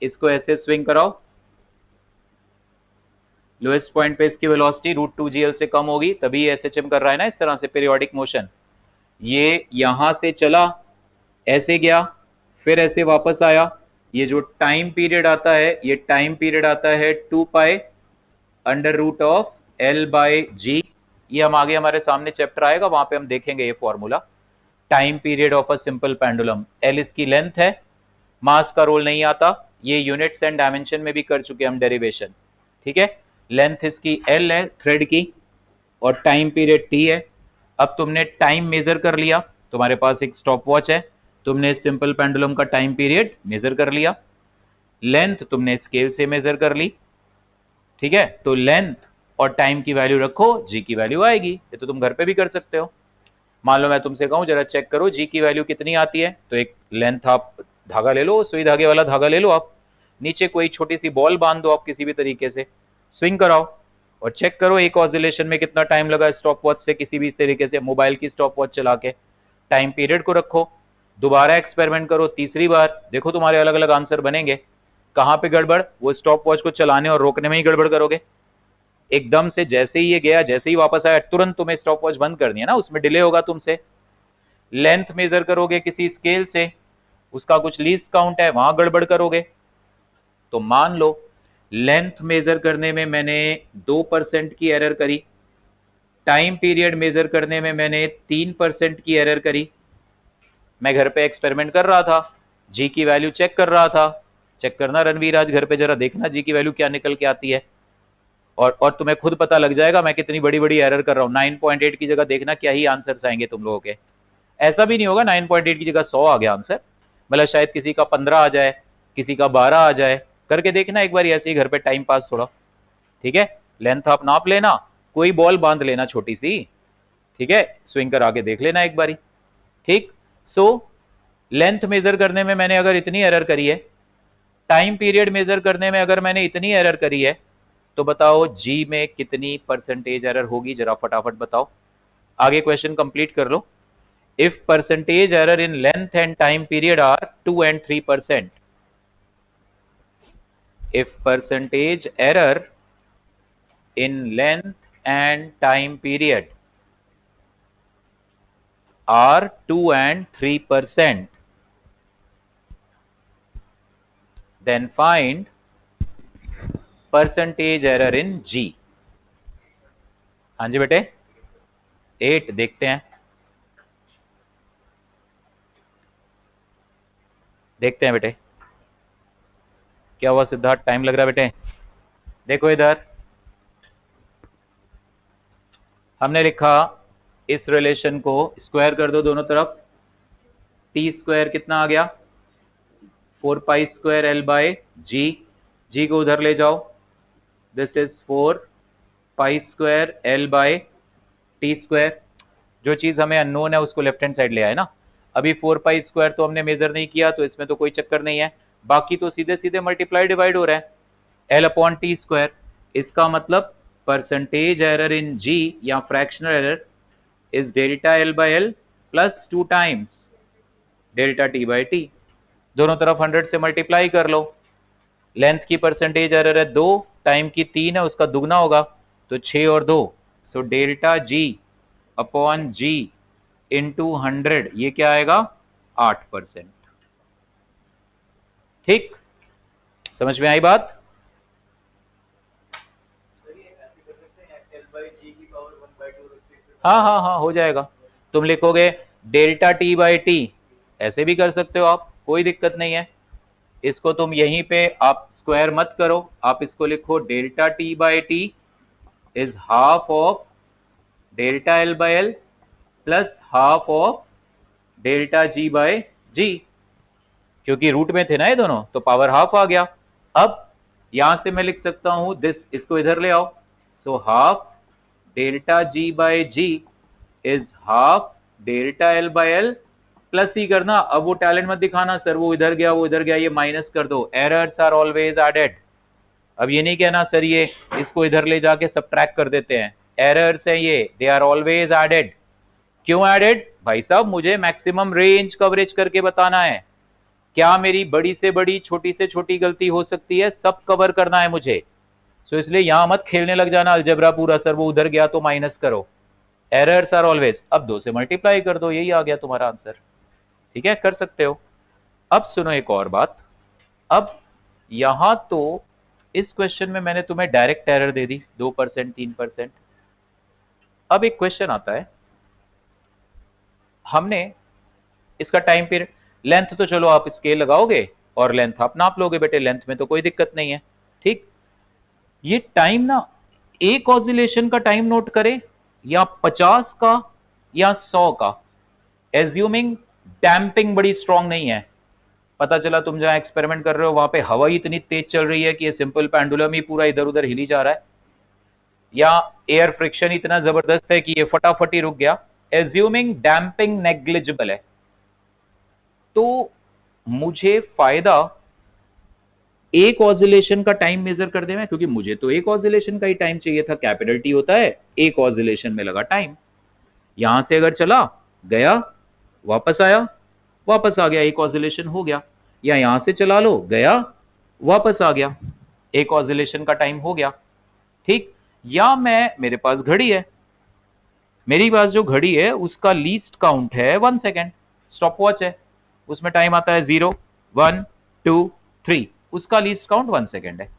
इसको ऐसे स्विंग कराओ, लोएस्ट पॉइंट पे इसकी वेलोसिटी √2gl से कम होगी, तभी SHM कर रहा है ना इस तरह से पीरियोडिक मोशन। ये यहां से चला, ऐसे गया, फिर ऐसे वापस आया, ये जो टाइम पीरियड आता है ये टाइम पीरियड आता है 2π √L/g। ये हम आगे हमारे सामने चैप्टर आएगा वहां पे हम देखेंगे ये formula. Time period of a simple pendulum, L इसकी लेंथ है, मास का रोल नहीं आता, ये यूनिट्स एंड डायमेंशन में भी कर चुके हम डेरिवेशन, ठीक है। लेंथ इसकी L है थ्रेड की और टाइम पीरियड T है। अब तुमने टाइम मेजर कर लिया, तुम्हारे पास एक स्टॉप वॉच है, तुमने सिंपल पेंडुलम का टाइम पीरियड मेजर कर लिया। लेंथ तुमने स्केल से मेजर कर ली, ठीक है। तो लेंथ और टाइम की वैल्यू रखो, जी की वैल्यू आएगी। ये तो तुम घर पे भी कर सकते हो। मान लो मैं तुमसे कहूं जरा चेक करो जी की वैल्यू कितनी आती है, तो एक लेंथ आप धागा ले लो, सुई धागे वाला धागा ले लो, आप नीचे कोई छोटी सी बॉल बांध दो, आप किसी भी तरीके से स्विंग कराओ और चेक करो एक ऑसिलेशन में कितना टाइम लगा स्टॉप वॉच से, किसी भी तरीके से मोबाइल की स्टॉप वॉच चला के टाइम पीरियड को रखो, दोबारा एक्सपेरिमेंट करो तीसरी बार, देखो तुम्हारे अलग अलग आंसर बनेंगे। कहां पे गड़बड़, वो स्टॉप वॉच को चलाने और रोकने में ही गड़बड़ करोगे। एकदम से जैसे ही ये गया, जैसे ही वापस आया, तुरंत तुम्हें स्टॉप वॉच बंद करनी है ना, उसमें डिले होगा तुमसे। लेंथ मेजर करोगे किसी स्केल से, उसका कुछ लीस्ट काउंट है, वहां गड़बड़ करोगे। तो मान लो लेंथ मेजर करने में मैंने 2% की एरर करी, टाइम पीरियड मेजर करने में मैंने 3% की एरर करी। मैं घर पे एक्सपेरिमेंट कर रहा था, जी की वैल्यू चेक कर रहा था। चेक करना रणवीर, आज घर पे जरा देखना जी की वैल्यू क्या निकल के आती है, और तुम्हें खुद पता लग जाएगा मैं कितनी बड़ी बड़ी एरर कर रहा हूँ। 9.8 की जगह देखना क्या ही आंसर आएंगे तुम लोगों के। ऐसा भी नहीं होगा 9.8 की जगह 100 आ गया आंसर, मतलब शायद किसी का 15 आ जाए, किसी का 12 आ जाए। करके देखना एक बार ऐसे ही घर पे टाइम पास थोड़ा, ठीक है। लेंथ आप नाप लेना, कोई बॉल बांध लेना छोटी सी, ठीक है, स्विंग कर आगे देख लेना एक बारी, ठीक। सो लेंथ मेजर करने में मैंने अगर इतनी एरर करी है, टाइम पीरियड मेजर करने में अगर मैंने इतनी एरर करी है, तो बताओ जी में कितनी परसेंटेज एरर होगी, जरा फटाफट बताओ। आगे क्वेश्चन कंप्लीट कर लो। If percentage error in length and time period are 2 and 3%, if percentage error in length and time period are 2 and 3%, then find percentage error in G। हाँ जी बेटे, 8 देखते हैं, देखते हैं बेटे क्या हुआ। सिद्धार्थ टाइम लग रहा है बेटे, देखो इधर हमने लिखा इस रिलेशन को स्क्वायर कर दो दोनों तरफ, टी स्क्वायर कितना आ गया 4 पाई स्क्वायर एल बाय जी, जी को उधर ले जाओ, this is 4 pi square L by T square. जो चीज हमें अननोन है उसको लेफ्ट हैंड साइड ले आए ना। अभी 4 पाई स्क्वायर तो हमने मेजर नहीं किया, तो इसमें तो कोई चक्कर नहीं है, बाकी तो सीधे सीधे मल्टीप्लाई डिवाइड हो रहा है, एल अपॉन टी स्क्वायर। इसका मतलब परसेंटेज एरर इन जी या fractional error is delta l by l plus 2 times delta t by t. दोनों तरफ 100 से मल्टीप्लाई कर लो। लेंथ की परसेंटेज एरर है 2, टाइम की 3 है, उसका दुगना होगा, तो 6 और 2, सो डेल्टा जी अपॉन जी इंटू 100, ये क्या आएगा 8%। ठीक, समझ में आई बात। हाँ हाँ हाँ हो जाएगा। तुम लिखोगे डेल्टा टी बाई टी, ऐसे भी कर सकते हो आप, कोई दिक्कत नहीं है। इसको तुम यहीं पे आप स्क्वायर मत करो, आप इसको लिखो delta t by t is half of delta l by l plus half of delta g by g, क्योंकि रूट में थे ना ये दोनों, तो पावर हाफ आ गया। अब यहां से मैं लिख सकता हूं दिस, इसको इधर ले आओ, so half delta g by g is half delta l by l plus ही करना। अब वो टैलेंट मत दिखाना सर वो इधर गया वो इधर गया, ये माइनस कर दो, एरर्स आर ऑलवेज एडेड। अब ये नहीं कहना सर ये इसको इधर ले जाके सब्ट्रैक्ट कर देते हैं, एरर्स हैं ये, दे आर ऑलवेज एडेड। क्यों एडेड भाई साहब, मुझे मैक्सिमम रेंज कवरेज करके बताना है, क्या मेरी बड़ी से बड़ी छोटी से छोटी गलती हो सकती है, सब कवर करना है मुझे। सो इसलिए यहां मत खेलने लग जाना अलजेब्रा पूरा, सर वो उधर गया तो माइनस करो, एरर्स आर ऑलवेज। अब 2 से मल्टीप्लाई कर दो, यही आ गया तुम्हारा आंसर, ठीक है, कर सकते हो। अब सुनो एक और बात, अब यहां तो इस क्वेश्चन में मैंने तुम्हें डायरेक्ट एरर दे दी 2% 3%। अब एक क्वेश्चन आता है, हमने इसका टाइम पीरियड, लेंथ तो चलो आप स्केल लगाओगे, और लेंथ आप नाप लोगे बेटे, लेंथ में तो कोई दिक्कत नहीं है। ठीक, ये टाइम ना, एक ऑसिलेशन का टाइम नोट करें या 50 का या 100 का, एज्यूमिंग डैम्पिंग बड़ी स्ट्रांग नहीं है। पता चला तुम जहां एक्सपेरिमेंट कर रहे हो वहां पे हवा ही इतनी तेज चल रही है कि ये सिंपल पेंडुलम ही पूरा इधर उधर हिली जा रहा है, या एयर फ्रिक्शन इतना जबरदस्त है कि ये फटाफट ही रुक गया। एज्यूमिंग डैम्पिंग नेग्लिजिबल है, तो मुझे फायदा एक ऑसिलेशन का टाइम मेजर कर देना, क्योंकि मुझे तो एक ऑसिलेशन का ही टाइम चाहिए था। कैपिटल टी होता है एक ऑसिलेशन में लगा टाइम। यहां से अगर चला गया, वापस आया, वापस आ गया, एक ऑसिलेशन हो गया। या यहां से चला लो, गया, वापस आ गया, एक ऑसिलेशन का टाइम हो गया। ठीक, या मेरे पास घड़ी है, मेरी पास जो घड़ी है उसका लीस्ट काउंट है 1 सेकेंड, स्टॉप वॉच है, उसमें टाइम आता है 0 1 2 3, उसका लीस्ट काउंट 1 सेकेंड है।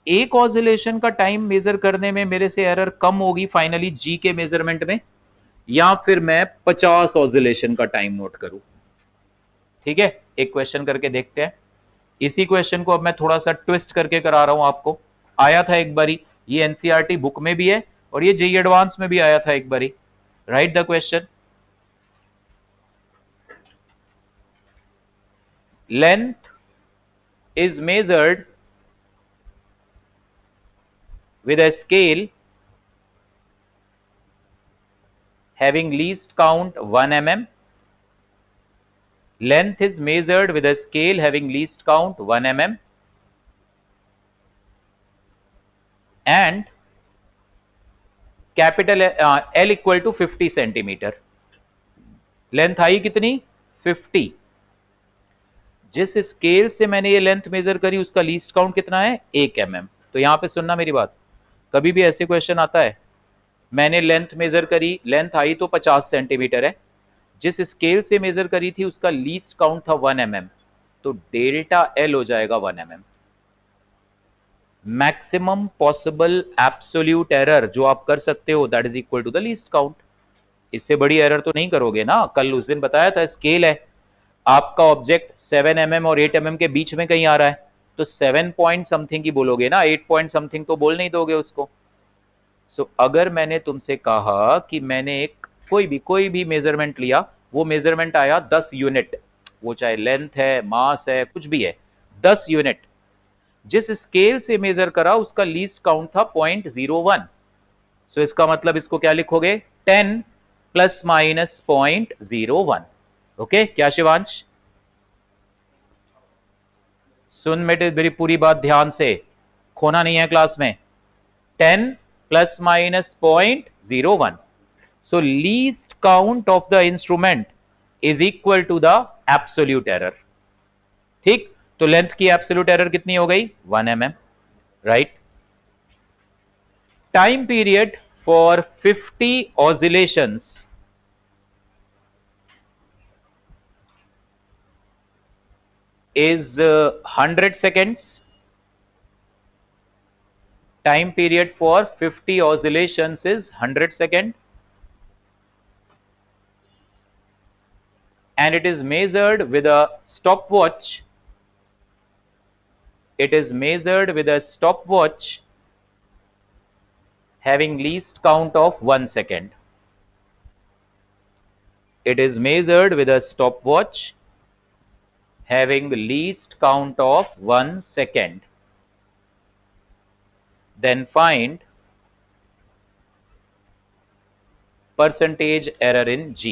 एक ऑसिलेशन का टाइम मेजर करने में मेरे से एरर कम होगी फाइनली जी के मेजरमेंट में, या फिर मैं 50 ऑसिलेशन का टाइम नोट करूं। ठीक है, एक क्वेश्चन करके देखते हैं। इसी क्वेश्चन को अब मैं थोड़ा सा ट्विस्ट करके करा रहा हूं आपको। आया था एक बारी, ये एनसीईआरटी बुक में भी है और ये जेईई एडवांस में भी आया था एक बारी। Right the question, length is measured with a scale having least count 1 mm. Length is measured with a scale having least count 1 mm and capital L equal to 50 centimeter. Length आई कितनी? 50। जिस scale से मैंने ये length major करी उसका least count कितना है? 1 mm। तो यहां पे सुनना मेरी बात, कभी भी ऐसे क्वेश्चन आता है, मैंने लेंथ मेजर करी, लेंथ आई तो 50 सेंटीमीटर है, जिस स्केल से मेजर करी थी उसका लीस्ट काउंट था 1 mm, तो डेल्टा एल हो जाएगा 1 mm। Maximum possible absolute error जो आप कर सकते हो that is equal to the least count. इससे बड़ी एरर तो नहीं करोगे ना। कल उस दिन बताया था, स्केल है, आपका ऑब्जेक्ट 7 mm और 8 mm के बीच में कहीं आ रहा है, तो 7 पॉइंट समथिंग की बोलोगे ना, 8 पॉइंट समथिंग तो बोल नहीं दोगे उसको। सो अगर मैंने तुमसे कहा कि मैंने एक कोई भी मेजरमेंट लिया, वो मेजरमेंट आया 10 यूनिट, वो चाहे लेंथ है, मास है, कुछ भी है, 10 यूनिट, जिस स्केल से मेजर करा उसका लीस्ट काउंट था 0.01। सो इसका मतलब इसको क्या लिखोगे? 10 प्लस माइनस 0.01। ओके, क्या शिवांश? सुन बेटे मेरी पूरी बात ध्यान से, खोना नहीं है क्लास में। 10 plus minus 0.01, so least count of the instrument is equal to the absolute error। ठीक, तो लेंथ की एब्सोल्यूट एरर कितनी हो गई? 1 mm। Right, time period for 50 oscillations is 100 seconds। Time period for 50 oscillations is 100 seconds and it is measured with a stopwatch। It is measured with a stopwatch having least count of 1 second। It is measured with a stopwatch having least count of 1 second। Then find percentage error in G।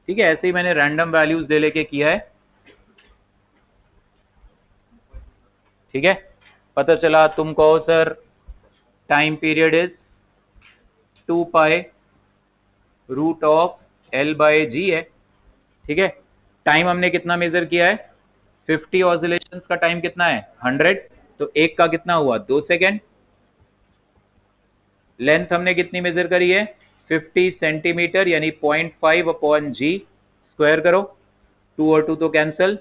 ठीक है, ऐसे ही मैंने random values दे लेके किया है। ठीक है, पता चला तुम कहो sir time period is 2 pi root of L by G है। ठीक है, टाइम हमने कितना मेजर किया है? 50 ऑसिलेशंस का टाइम कितना है? 100, तो एक का कितना हुआ? 2 सेकेंड। लेंथ हमने कितनी मेजर करी है? 50 सेंटीमीटर, यानी 0.5 अपॉन जी, स्क्वायर करो, 2 और 2 तो कैंसल,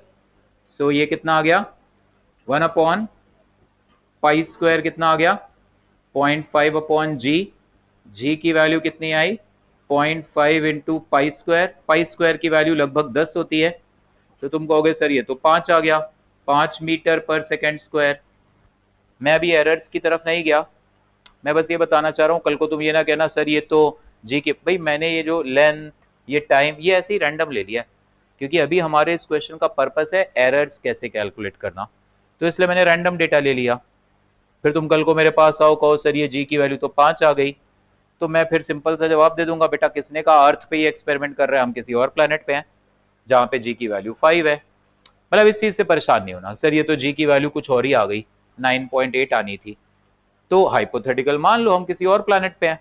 सो ये कितना आ गया? 1 अपॉन पाई स्क्वायर कितना आ गया? 0.5 अपॉन जी, जी की वैल्यू कितनी आई? 0.5 इंटू पाई स्क्वायर की वैल्यू लगभग 10 होती है, तो तुम कहोगे सर ये तो 5 आ गया, 5 मीटर पर सेकेंड स्क्वायर। मैं अभी एरर्स की तरफ नहीं गया, मैं बस ये बताना चाह रहा हूँ, कल को तुम ये ना कहना सर ये तो जी के, भाई मैंने ये जो लेंथ, ये टाइम, ये ऐसे ही रैंडम ले लिया, क्योंकि अभी हमारे इस क्वेश्चन का पर्पस है एरर्स कैसे कैलकुलेट करना, तो इसलिए मैंने रैंडम डेटा ले लिया। फिर तुम कल को मेरे पास आओ, कहो सर ये जी की वैल्यू तो 5 आ गई, तो मैं फिर सिंपल सा जवाब दे दूंगा, बेटा किसने का अर्थ पे ये एक्सपेरिमेंट कर रहे हैं, हम किसी और प्लेनेट पे हैं जहाँ पे जी की वैल्यू 5 है। मतलब इस चीज से परेशान नहीं होना, सर ये तो जी की वैल्यू कुछ और ही आ गई, 9.8 आनी थी, तो हाइपोथेटिकल मान लो हम किसी और प्लेनेट पे हैं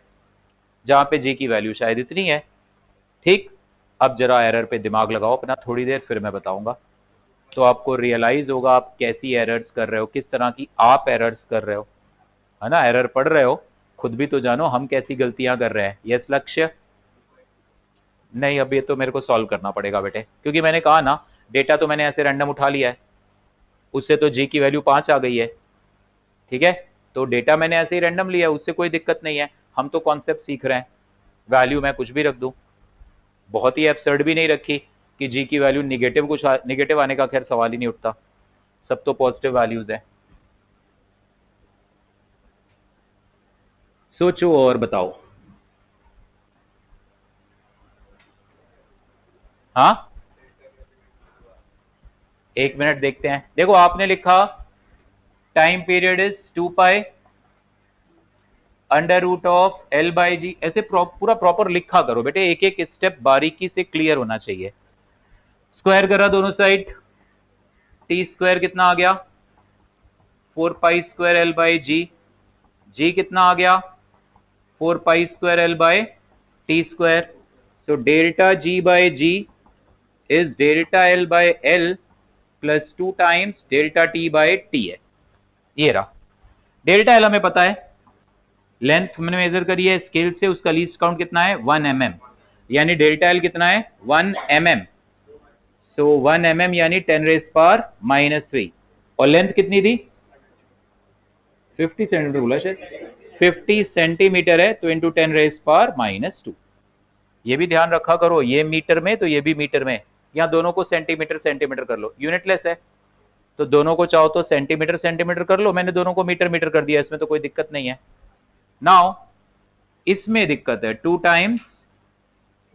जहाँ पे जी की वैल्यू शायद इतनी है। ठीक, अब जरा एरर पे दिमाग लगाओ अपना थोड़ी देर, फिर मैं बताऊंगा, तो आपको रियलाइज होगा आप कैसी एरर्स कर रहे हो, किस तरह की आप एरर्स कर रहे हो, है ना। एरर पढ़ रहे हो, खुद भी तो जानो हम कैसी गलतियां कर रहे हैं। यस लक्ष्य? नहीं, अब ये तो मेरे को सॉल्व करना पड़ेगा बेटे, क्योंकि मैंने कहा ना डेटा तो मैंने ऐसे रैंडम उठा लिया है, उससे तो जी की वैल्यू 5 आ गई है, ठीक है, तो डेटा मैंने ऐसे ही रैंडम लिया है, उससे कोई दिक्कत नहीं है, हम तो कॉन्सेप्ट सीख रहे हैं। वैल्यू मैं कुछ भी रख दूं, बहुत ही एब्सर्ड भी नहीं रखी कि जी की वैल्यू निगेटिव, कुछ निगेटिव आने का खैर सवाल ही नहीं उठता, सब तो पॉजिटिव वैल्यूज है। सोचो और बताओ। हाँ, एक मिनट देखते हैं। देखो आपने लिखा time period is 2 pi under root of l by g, ऐसे पूरा प्रॉपर लिखा करो बेटे, एक एक स्टेप बारीकी से क्लियर होना चाहिए। स्क्वायर करा दोनों साइड, टी स्क्वायर कितना आ गया 4 पाई स्क्वायर एल बाई जी, जी कितना आ गया 4 pi square L by T square, so delta g by g is delta l by l plus 2 times delta t by t है। ये रहा डेल्टा एल, हमें पता है लेंथ हमने मेजर करी है स्केल से, उसका लीस्ट काउंट कितना है 1 mm, यानी डेल्टा एल कितना है 1 mm, सो 1 mm यानी 10 रेज पावर -3, और लेंथ कितनी थी 50 सेंटीमीटर बोला शायद, 50 सेंटीमीटर है, तो इंटू 10 रेज पावर -2। ये भी ध्यान रखा करो, ये मीटर में तो ये भी मीटर में, यहाँ दोनों को सेंटीमीटर सेंटीमीटर कर लो, यूनिटलेस है तो दोनों को चाहो तो सेंटीमीटर सेंटीमीटर कर लो, मैंने दोनों को मीटर मीटर कर दिया, इसमें तो कोई दिक्कत नहीं है। नाउ इसमें दिक्कत है 2 times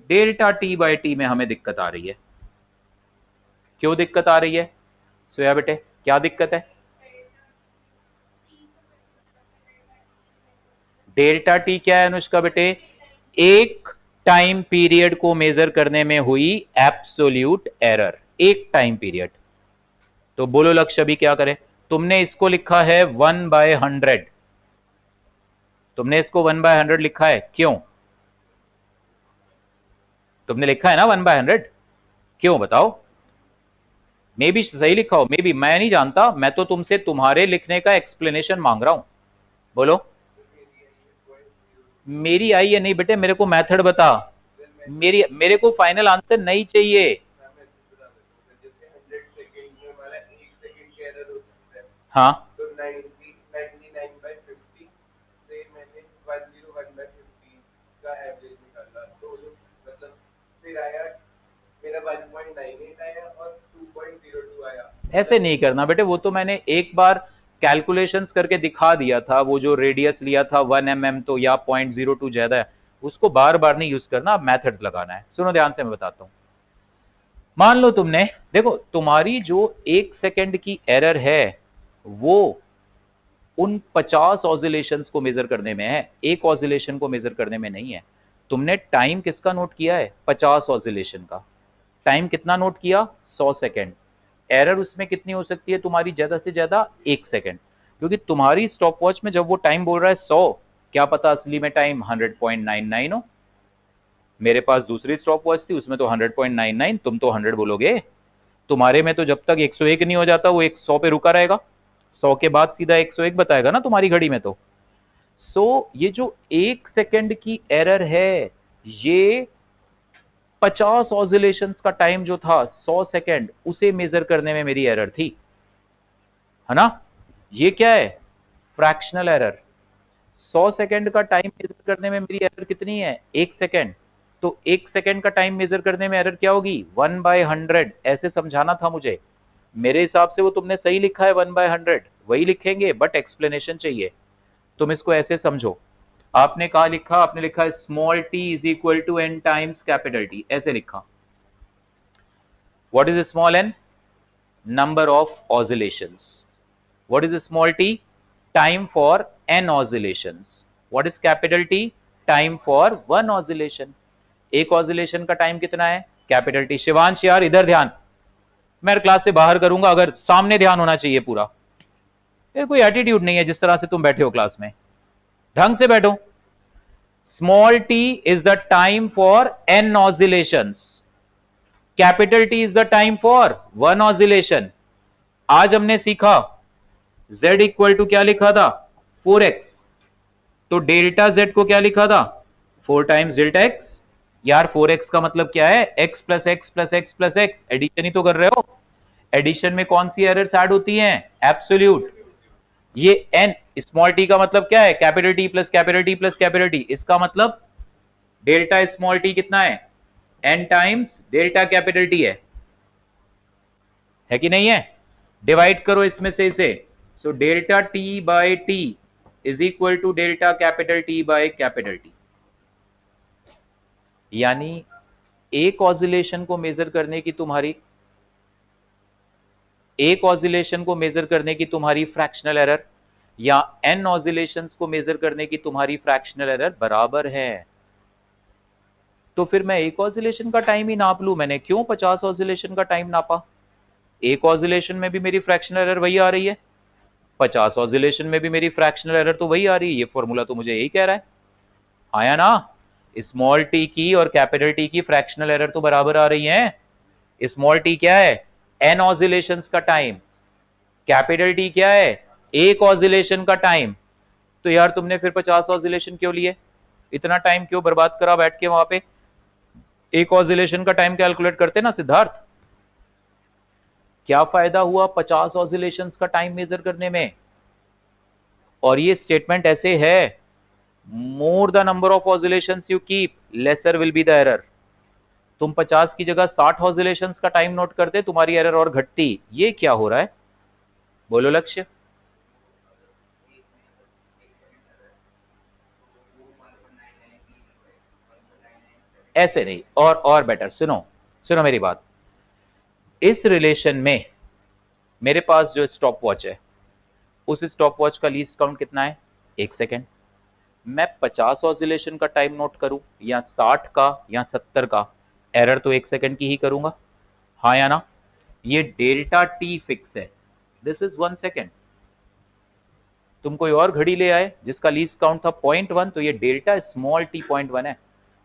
delta t by T में हमें दिक्कत आ रही है। क्यों दिक्कत आ रही है सोया बेटे, क्या दिक्कत है? डेल्टा टी क्या है अनुष्का बेटे? एक टाइम पीरियड को मेजर करने में हुई एब्सोल्यूट एरर, एक टाइम पीरियड। तो बोलो लक्ष्य अभी क्या करें? तुमने इसको लिखा है 1/100, तुमने इसको 1/100 लिखा है, क्यों? तुमने लिखा है ना 1/100, क्यों बताओ? मे भी सही लिखा हो, मे भी, मैं नहीं जानता, मैं तो तुमसे तुम्हारे लिखने का एक्सप्लेनेशन मांग रहा हूं, बोलो। मेरी आई है नहीं बेटे, मेरे को मेथड बता, मेरे को फाइनल आंसर नहीं चाहिए। हाँ, ऐसे नहीं करना बेटे, वो तो मैंने एक बार कैलकुलेशंस करके दिखा दिया था, वो जो रेडियस लिया था 1 mm, तो या 0.02 ज्यादा है, उसको बार बार नहीं यूज करना, मेथड लगाना है। सुनो ध्यान से मैं बताता हूं, मान लो तुमने, देखो तुम्हारी जो 1 सेकंड की एरर है वो उन 50 ऑसिलेशंस को मेजर करने में है, एक ऑसिलेशन को मेजर करने में नहीं है। तुमने टाइम किसका नोट किया है? 50 ऑसिलेशन का। टाइम कितना नोट किया? 100 सेकंड। एरर उसमें कितनी हो सकती है तुम्हारी? ज्यादा से ज्यादा 1 सेकंड, क्योंकि तुम्हारी स्टॉप वॉच में जब वो टाइम बोल रहा है 100, क्या पता असली में टाइम 100.99 हो। मेरे पास दूसरी स्टॉप वॉच थी, उसमें तो 100.99, तुम तो 100 बोलोगे। तुम्हारे में तो जब तक 101 नहीं हो जाता वो 100 पे रुका रहेगा, 100 के बाद सीधा 101 बताएगा ना तुम्हारी घड़ी में। तो ये जो 1 सेकंड की एरर है, ये 50 ऑसिलेशंस का टाइम जो था 100 सेकंड, उसे मेजर करने में मेरी एरर थी, है ना। ये क्या है? Fractional error. 100 सेकंड का टाइम मेजर करने में मेरी एरर कितनी है? 1 सेकंड। तो 1 सेकेंड का टाइम मेजर करने में एरर क्या होगी? 1/100। ऐसे समझाना था मुझे। मेरे हिसाब से वो तुमने सही लिखा है 1/100, वही लिखेंगे, बट एक्सप्लेनेशन चाहिए। तुम इसको ऐसे समझो। आपने कहा लिखा, आपने लिखा small t is equal to n times capital T, ऐसे लिखा। What is small n? Number of oscillations. What is small t? Time for n oscillations. What is capital T? Time for 1 oscillation. एक oscillation का time कितना है? Capital T। Shivansh यार इधर ध्यान, मैं क्लास से बाहर करूंगा, अगर सामने ध्यान होना चाहिए पूरा। फिर कोई एटीट्यूड नहीं है जिस तरह से तुम बैठे हो क्लास में, ढंग से बैठो। Small t is the time for n oscillations, capital T is the time for 1 oscillation. आज हमने सीखा z इक्वल टू क्या लिखा था? 4x। तो डेल्टा z को क्या लिखा था? 4 टाइम्स डेल्टा x। यार 4x का मतलब क्या है? x plus x plus x plus x. Addition ही तो कर रहे हो। एडिशन में कौन सी एरर्स ऐड होती हैं? एब्सोल्यूट। ये n स्मॉल t का मतलब क्या है? Capital T plus capital T plus capital T। इसका मतलब डेल्टा स्मॉल t कितना है? n times delta capital T है कि नहीं है? डिवाइड करो इसमें से इसे। So delta t by t is equal to delta capital T by capital T। यानी एक ऑसिलेशन को मेजर करने की तुम्हारी फ्रैक्शनल एरर या n ऑसिलेशंस को मेजर करने की तुम्हारी फ्रैक्शनल एरर बराबर है। तो फिर मैं एक ऑसिलेशन का टाइम ही नाप लूं। मैंने क्यों 50 ऑसिलेशन का टाइम नापा? एक ऑसिलेशन में भी मेरी फ्रैक्शनल एरर वही आ रही है, 50 ऑसिलेशन में भी मेरी फ्रैक्शनल एरर तो वही आ रही है। ये फॉर्मूला तो मुझे यही कह रहा है, आया ना? स्मॉल t की और कैपिटल T की फ्रैक्शनल एरर तो बराबर आ रही है। स्मॉल t क्या है? n ऑसिलेशंस का टाइम। कैपिटल T क्या है? एक ऑसिलेशन का टाइम। तो यार तुमने फिर 50 ऑसिलेशन क्यों लिए? इतना टाइम क्यों बर्बाद करा बैठ के वहां पे? एक ऑसिलेशन का टाइम कैलकुलेट करते ना सिद्धार्थ। क्या फायदा हुआ 50 ऑसिलेशंस का टाइम मेजर करने में? और ये स्टेटमेंट ऐसे है, more the number of oscillations you keep laser will be the error. तुम 50 की जगह 60 ऑसिलेशंस का टाइम नोट करते, तुम्हारी एरर और घटती। ये क्या हो रहा है? बोलो लक्ष्य। ऐसे नहीं, और बेटर सुनो, सुनो मेरी बात। इस रिलेशन में मेरे पास जो स्टॉप वॉच है, उस स्टॉप वॉच का लीस्ट काउंट कितना है? 1 सेकेंड। मैं 50 ऑसिलेशन का टाइम नोट करूं या 60 का या 70 का, एरर तो 1 सेकेंड की ही करूंगा, हाँ या ना? ये डेल्टा टी फिक्स है, दिस इज 1 सेकेंड। तुम कोई और घड़ी ले आए जिसका लीस्ट काउंट था 0.1, तो ये डेल्टा स्मॉल टी 0.1 है।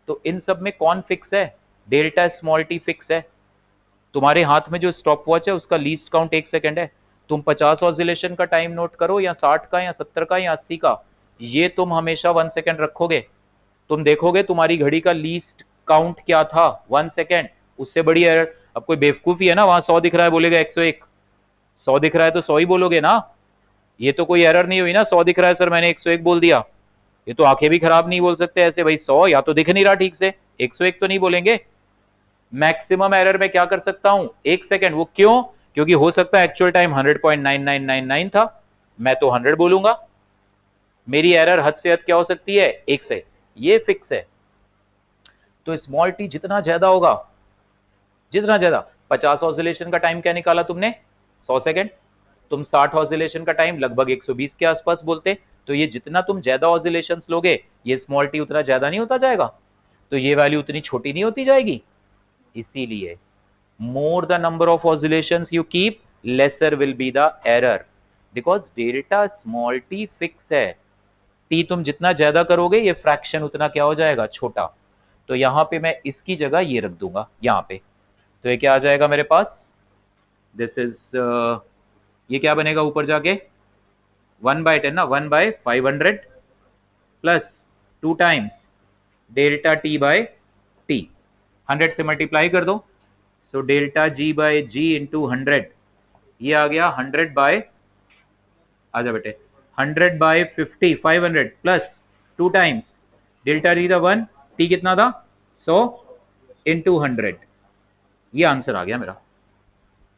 तो इन सब में कौन फिक्स है? डेल्टा स्मॉल टी फिक्स है। तुम्हारे हाथ में जो स्टॉप वॉच है उसका लीस्ट काउंट 1 सेकेंड है। तुम 50 ऑसिलेशन का टाइम नोट करो या 60 का या 70 का या 80 का, ये तुम हमेशा 1 सेकेंड रखोगे। तुम देखोगे तुम्हारी घड़ी का लीस्ट काउंट क्या था? 1 सेकेंड। उससे बड़ी एरर, अब कोई बेवकूफी है ना, वहां 100 दिख रहा है बोलेगा 101, 100 दिख रहा है तो 100 ही बोलोगे ना। ये तो कोई एरर नहीं हुई ना, 100 दिख रहा है सर मैंने 101 बोल दिया। ये तो आंखें भी खराब नहीं बोल सकते ऐसे, भाई 100 या तो दिख नहीं रहा ठीक से, 101 तो नहीं बोलेंगे। मैक्सिमम एरर में क्या कर सकता हूं? 1 सेकेंड। वो क्यों? क्योंकि हो सकता है एक्चुअल टाइम 100.9999 था, मैं तो 100 बोलूंगा। मेरी एरर हद से हद क्या हो सकती है? 1 से। ये फिक्स है। तो स्मॉल टी जितना ज्यादा होगा, जितना ज्यादा, 50 ऑसिलेशन का टाइम क्या निकाला तुमने? 100 सेकेंड। तुम 60 ऑसिलेशन का टाइम लगभग 120 के आसपास बोलते। तो ये जितना तुम ज्यादा ऑसिलेशन लोगे, ये स्मॉल टी उतना ज्यादा नहीं होता जाएगा, तो ये वैल्यू उतनी छोटी नहीं होती जाएगी। इसीलिए more the number of oscillations you keep, lesser will be the error, because delta small t fix है। t तुम जितना ज्यादा करोगे ये फ्रैक्शन उतना क्या हो जाएगा? छोटा। तो यहां पे मैं इसकी जगह ये रख दूंगा यहां पे। तो ये क्या आ जाएगा मेरे पास? दिस इज ये क्या बनेगा ऊपर जाके? 1/10 ना, 1/500 plus 2 times delta t by t. 100 से मल्टीप्लाई कर दो, तो delta g by g into 100, ये आ गया 100 बाय, आजा बेटे, 100/50 500 प्लस 2 टाइम्स डेल्टा टी था 1, टी कितना था? 100 इंटू 100, ये आंसर आ गया मेरा।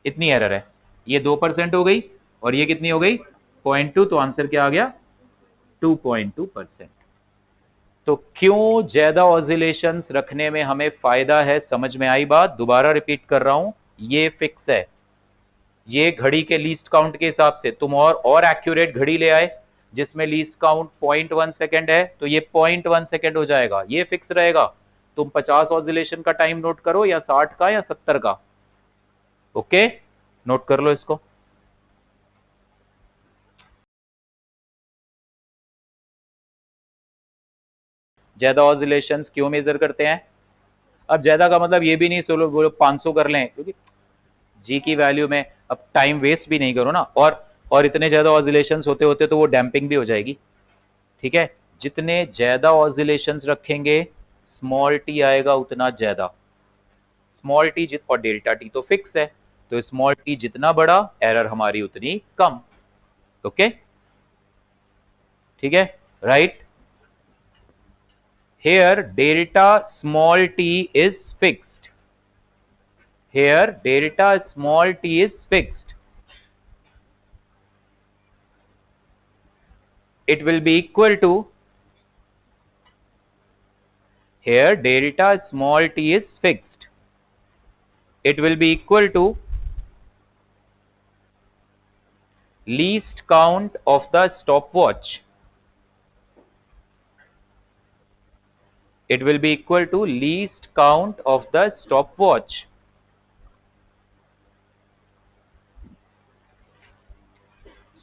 इतनी एरर है, ये 2% हो गई और ये कितनी हो गई 0.2, तो आंसर क्या आ गया 2.2%। तो क्यों ज्यादा ऑसिलेशंस रखने में हमें फायदा है, समझ में आई बात? दोबारा रिपीट कर रहा हूं, ये फिक्स है, ये घड़ी के लीस्ट काउंट के हिसाब से तुम और एक्यूरेट घड़ी ले आए जिसमें लीस्ट काउंट 0.1 सेकेंड है, तो ये 0.1 सेकेंड हो जाएगा, ये फिक्स रहेगा। तुम 50 ऑसिलेशन का टाइम नोट करो या 60 का या 70 का, ओके, नोट कर लो इसको। ज्यादा ऑसिलेशंस क्यों मेजर करते हैं? अब ज्यादा का मतलब ये भी नहीं सोलो बोलो 500 कर लें, क्योंकि जी की वैल्यू में अब टाइम वेस्ट भी नहीं करो ना, और इतने ज्यादा ऑसिलेशंस होते होते तो वो डैम्पिंग भी हो जाएगी, ठीक है। जितने ज्यादा ऑसिलेशंस रखेंगे स्मॉल टी आएगा उतना ज्यादा, स्मॉल टी और डेल्टा टी तो फिक्स है, तो स्मॉल टी जितना बड़ा एरर हमारी उतनी कम, ओके, ठीक है, right. Here delta small t is fixed. Here delta small t is fixed. It will be equal to, here delta small t is fixed. It will be equal to least count of the stopwatch. It will be equal to least count of the stopwatch.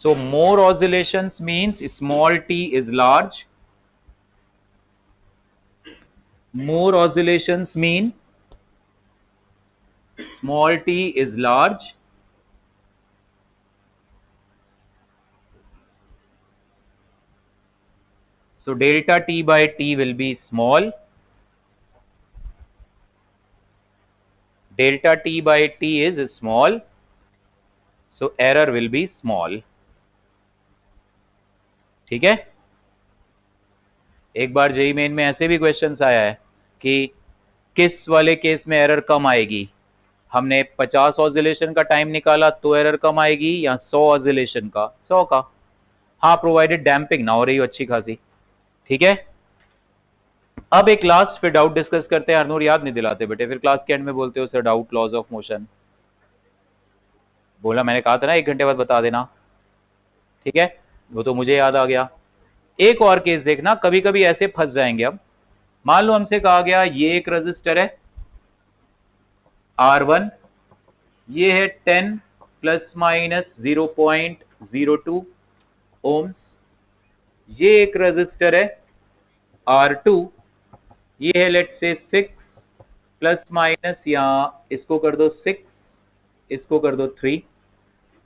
So more oscillations means small t is large. More oscillations mean small t is large. So delta t by t will be small. Delta t by t is small. So error will be small. ठीक है। एक बार JEE main में ऐसे भी questions आया है कि किस वाले केस में एरर कम आएगी, हमने 50 ऑसिलेशन का टाइम निकाला तो एरर कम आएगी, या 100 ऑसिलेशन का 100 का, हाँ प्रोवाइडेड डैम्पिंग ना हो रही हो अच्छी खासी, ठीक है। अब एक लास्ट फिर डाउट डिस्कस करते हैं। हरनूर याद नहीं दिलाते बेटे, फिर क्लास के एंड में बोलते हो sir doubt laws of motion, बोला मैंने कहा था ना 1 घंटे बाद बता देना, ठीक है, वो तो मुझे याद आ गया। एक और केस देखना, कभी कभी ऐसे फंस जाएंगे। अब मान लो हमसे कहा गया ये एक रजिस्टर है R1, ये है 10 प्लस माइनस 0.02 ओम्स, ये एक रजिस्टर है R2, ये है लेट से 6 प्लस माइनस, या इसको कर दो 6, इसको कर दो 3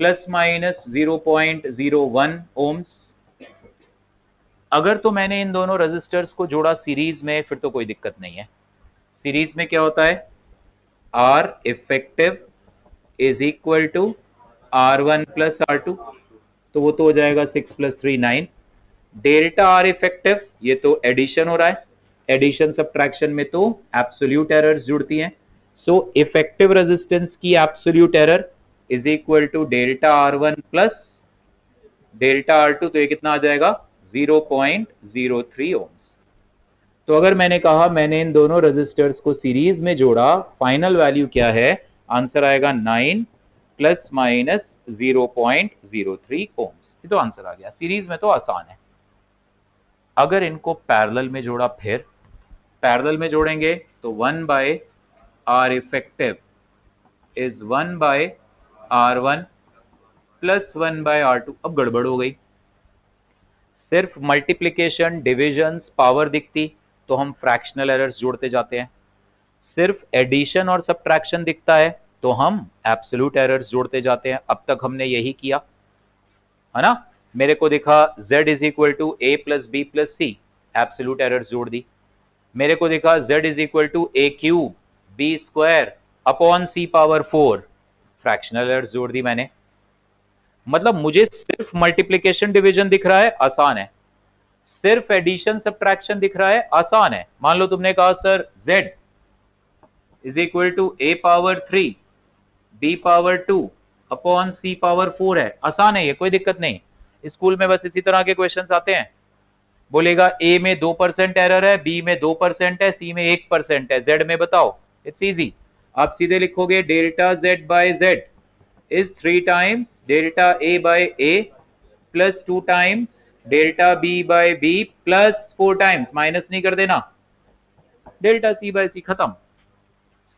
प्लस माइनस 0.01 ओम्स। अगर तो मैंने इन दोनों रजिस्टर्स को जोड़ा सीरीज में फिर तो कोई दिक्कत नहीं है। सीरीज में क्या होता है, R effective is equal to R1 plus R2, तो वो तो हो जाएगा 6 प्लस 3 9। डेल्टा R इफेक्टिव, ये तो एडिशन हो रहा है, एडिशन सब्ट्रैक्शन में तो एब्सोल्यूट एरर्स जुड़ती हैं, सो इफेक्टिव रेजिस्टेंस की absolute error is equal to delta R1 plus delta R2, तो ये कितना आ जाएगा 0.03 ओम्स। तो अगर मैंने कहा मैंने इन दोनों रेजिस्टर्स को सीरीज में जोड़ा, फाइनल वैल्यू क्या है, आंसर आएगा 9 प्लस माइनस 0.03 ओम्स, ये तो आंसर आ गया। सीरीज में तो आसान है। अगर इनको पैरेलल में जोड़ा, फिर पैरेलल में जोड़ेंगे तो 1 by R effective is 1 by R1 plus 1 by R2। अब गड़बड़ हो गई, सिर्फ मल्टीप्लिकेशन डिविजन पावर दिखती तो हम फ्रैक्शनल एरर्स जोड़ते जाते हैं, सिर्फ एडिशन और सब्ट्रैक्शन दिखता है तो हम एब्सोल्यूट एरर्स जोड़ते जाते हैं। अब तक हमने यही किया है ना। मेरे को दिखा z is equal to a plus b plus c, absolute errors जोड़ दी। मेरे को दिखा z is equal to a cube b square upon c power 4, fractional errors जोड़ दी मैंने। मतलब मुझे सिर्फ मल्टीप्लिकेशन डिवीजन दिख रहा है, आसान है, सिर्फ एडिशन सब्ट्रैक्शन दिख रहा है, आसान है। मान लो तुमने कहा sir z is equal to a power 3 b power 2 upon c power 4 है। आसान है ये, कोई दिक्कत नहीं। स्कूल में बस इसी तरह के क्वेश्चंस आते हैं। बोलेगा a में 2% एरर है, b में 2% है, c में 1% है, z में बताओ। It's easy. आप सीधे लिखोगे delta z by z is 3 times delta a by a plus 2 times delta b by b plus 4 times, minus नहीं कर देना, डेल्टा c बाय c। खत्म।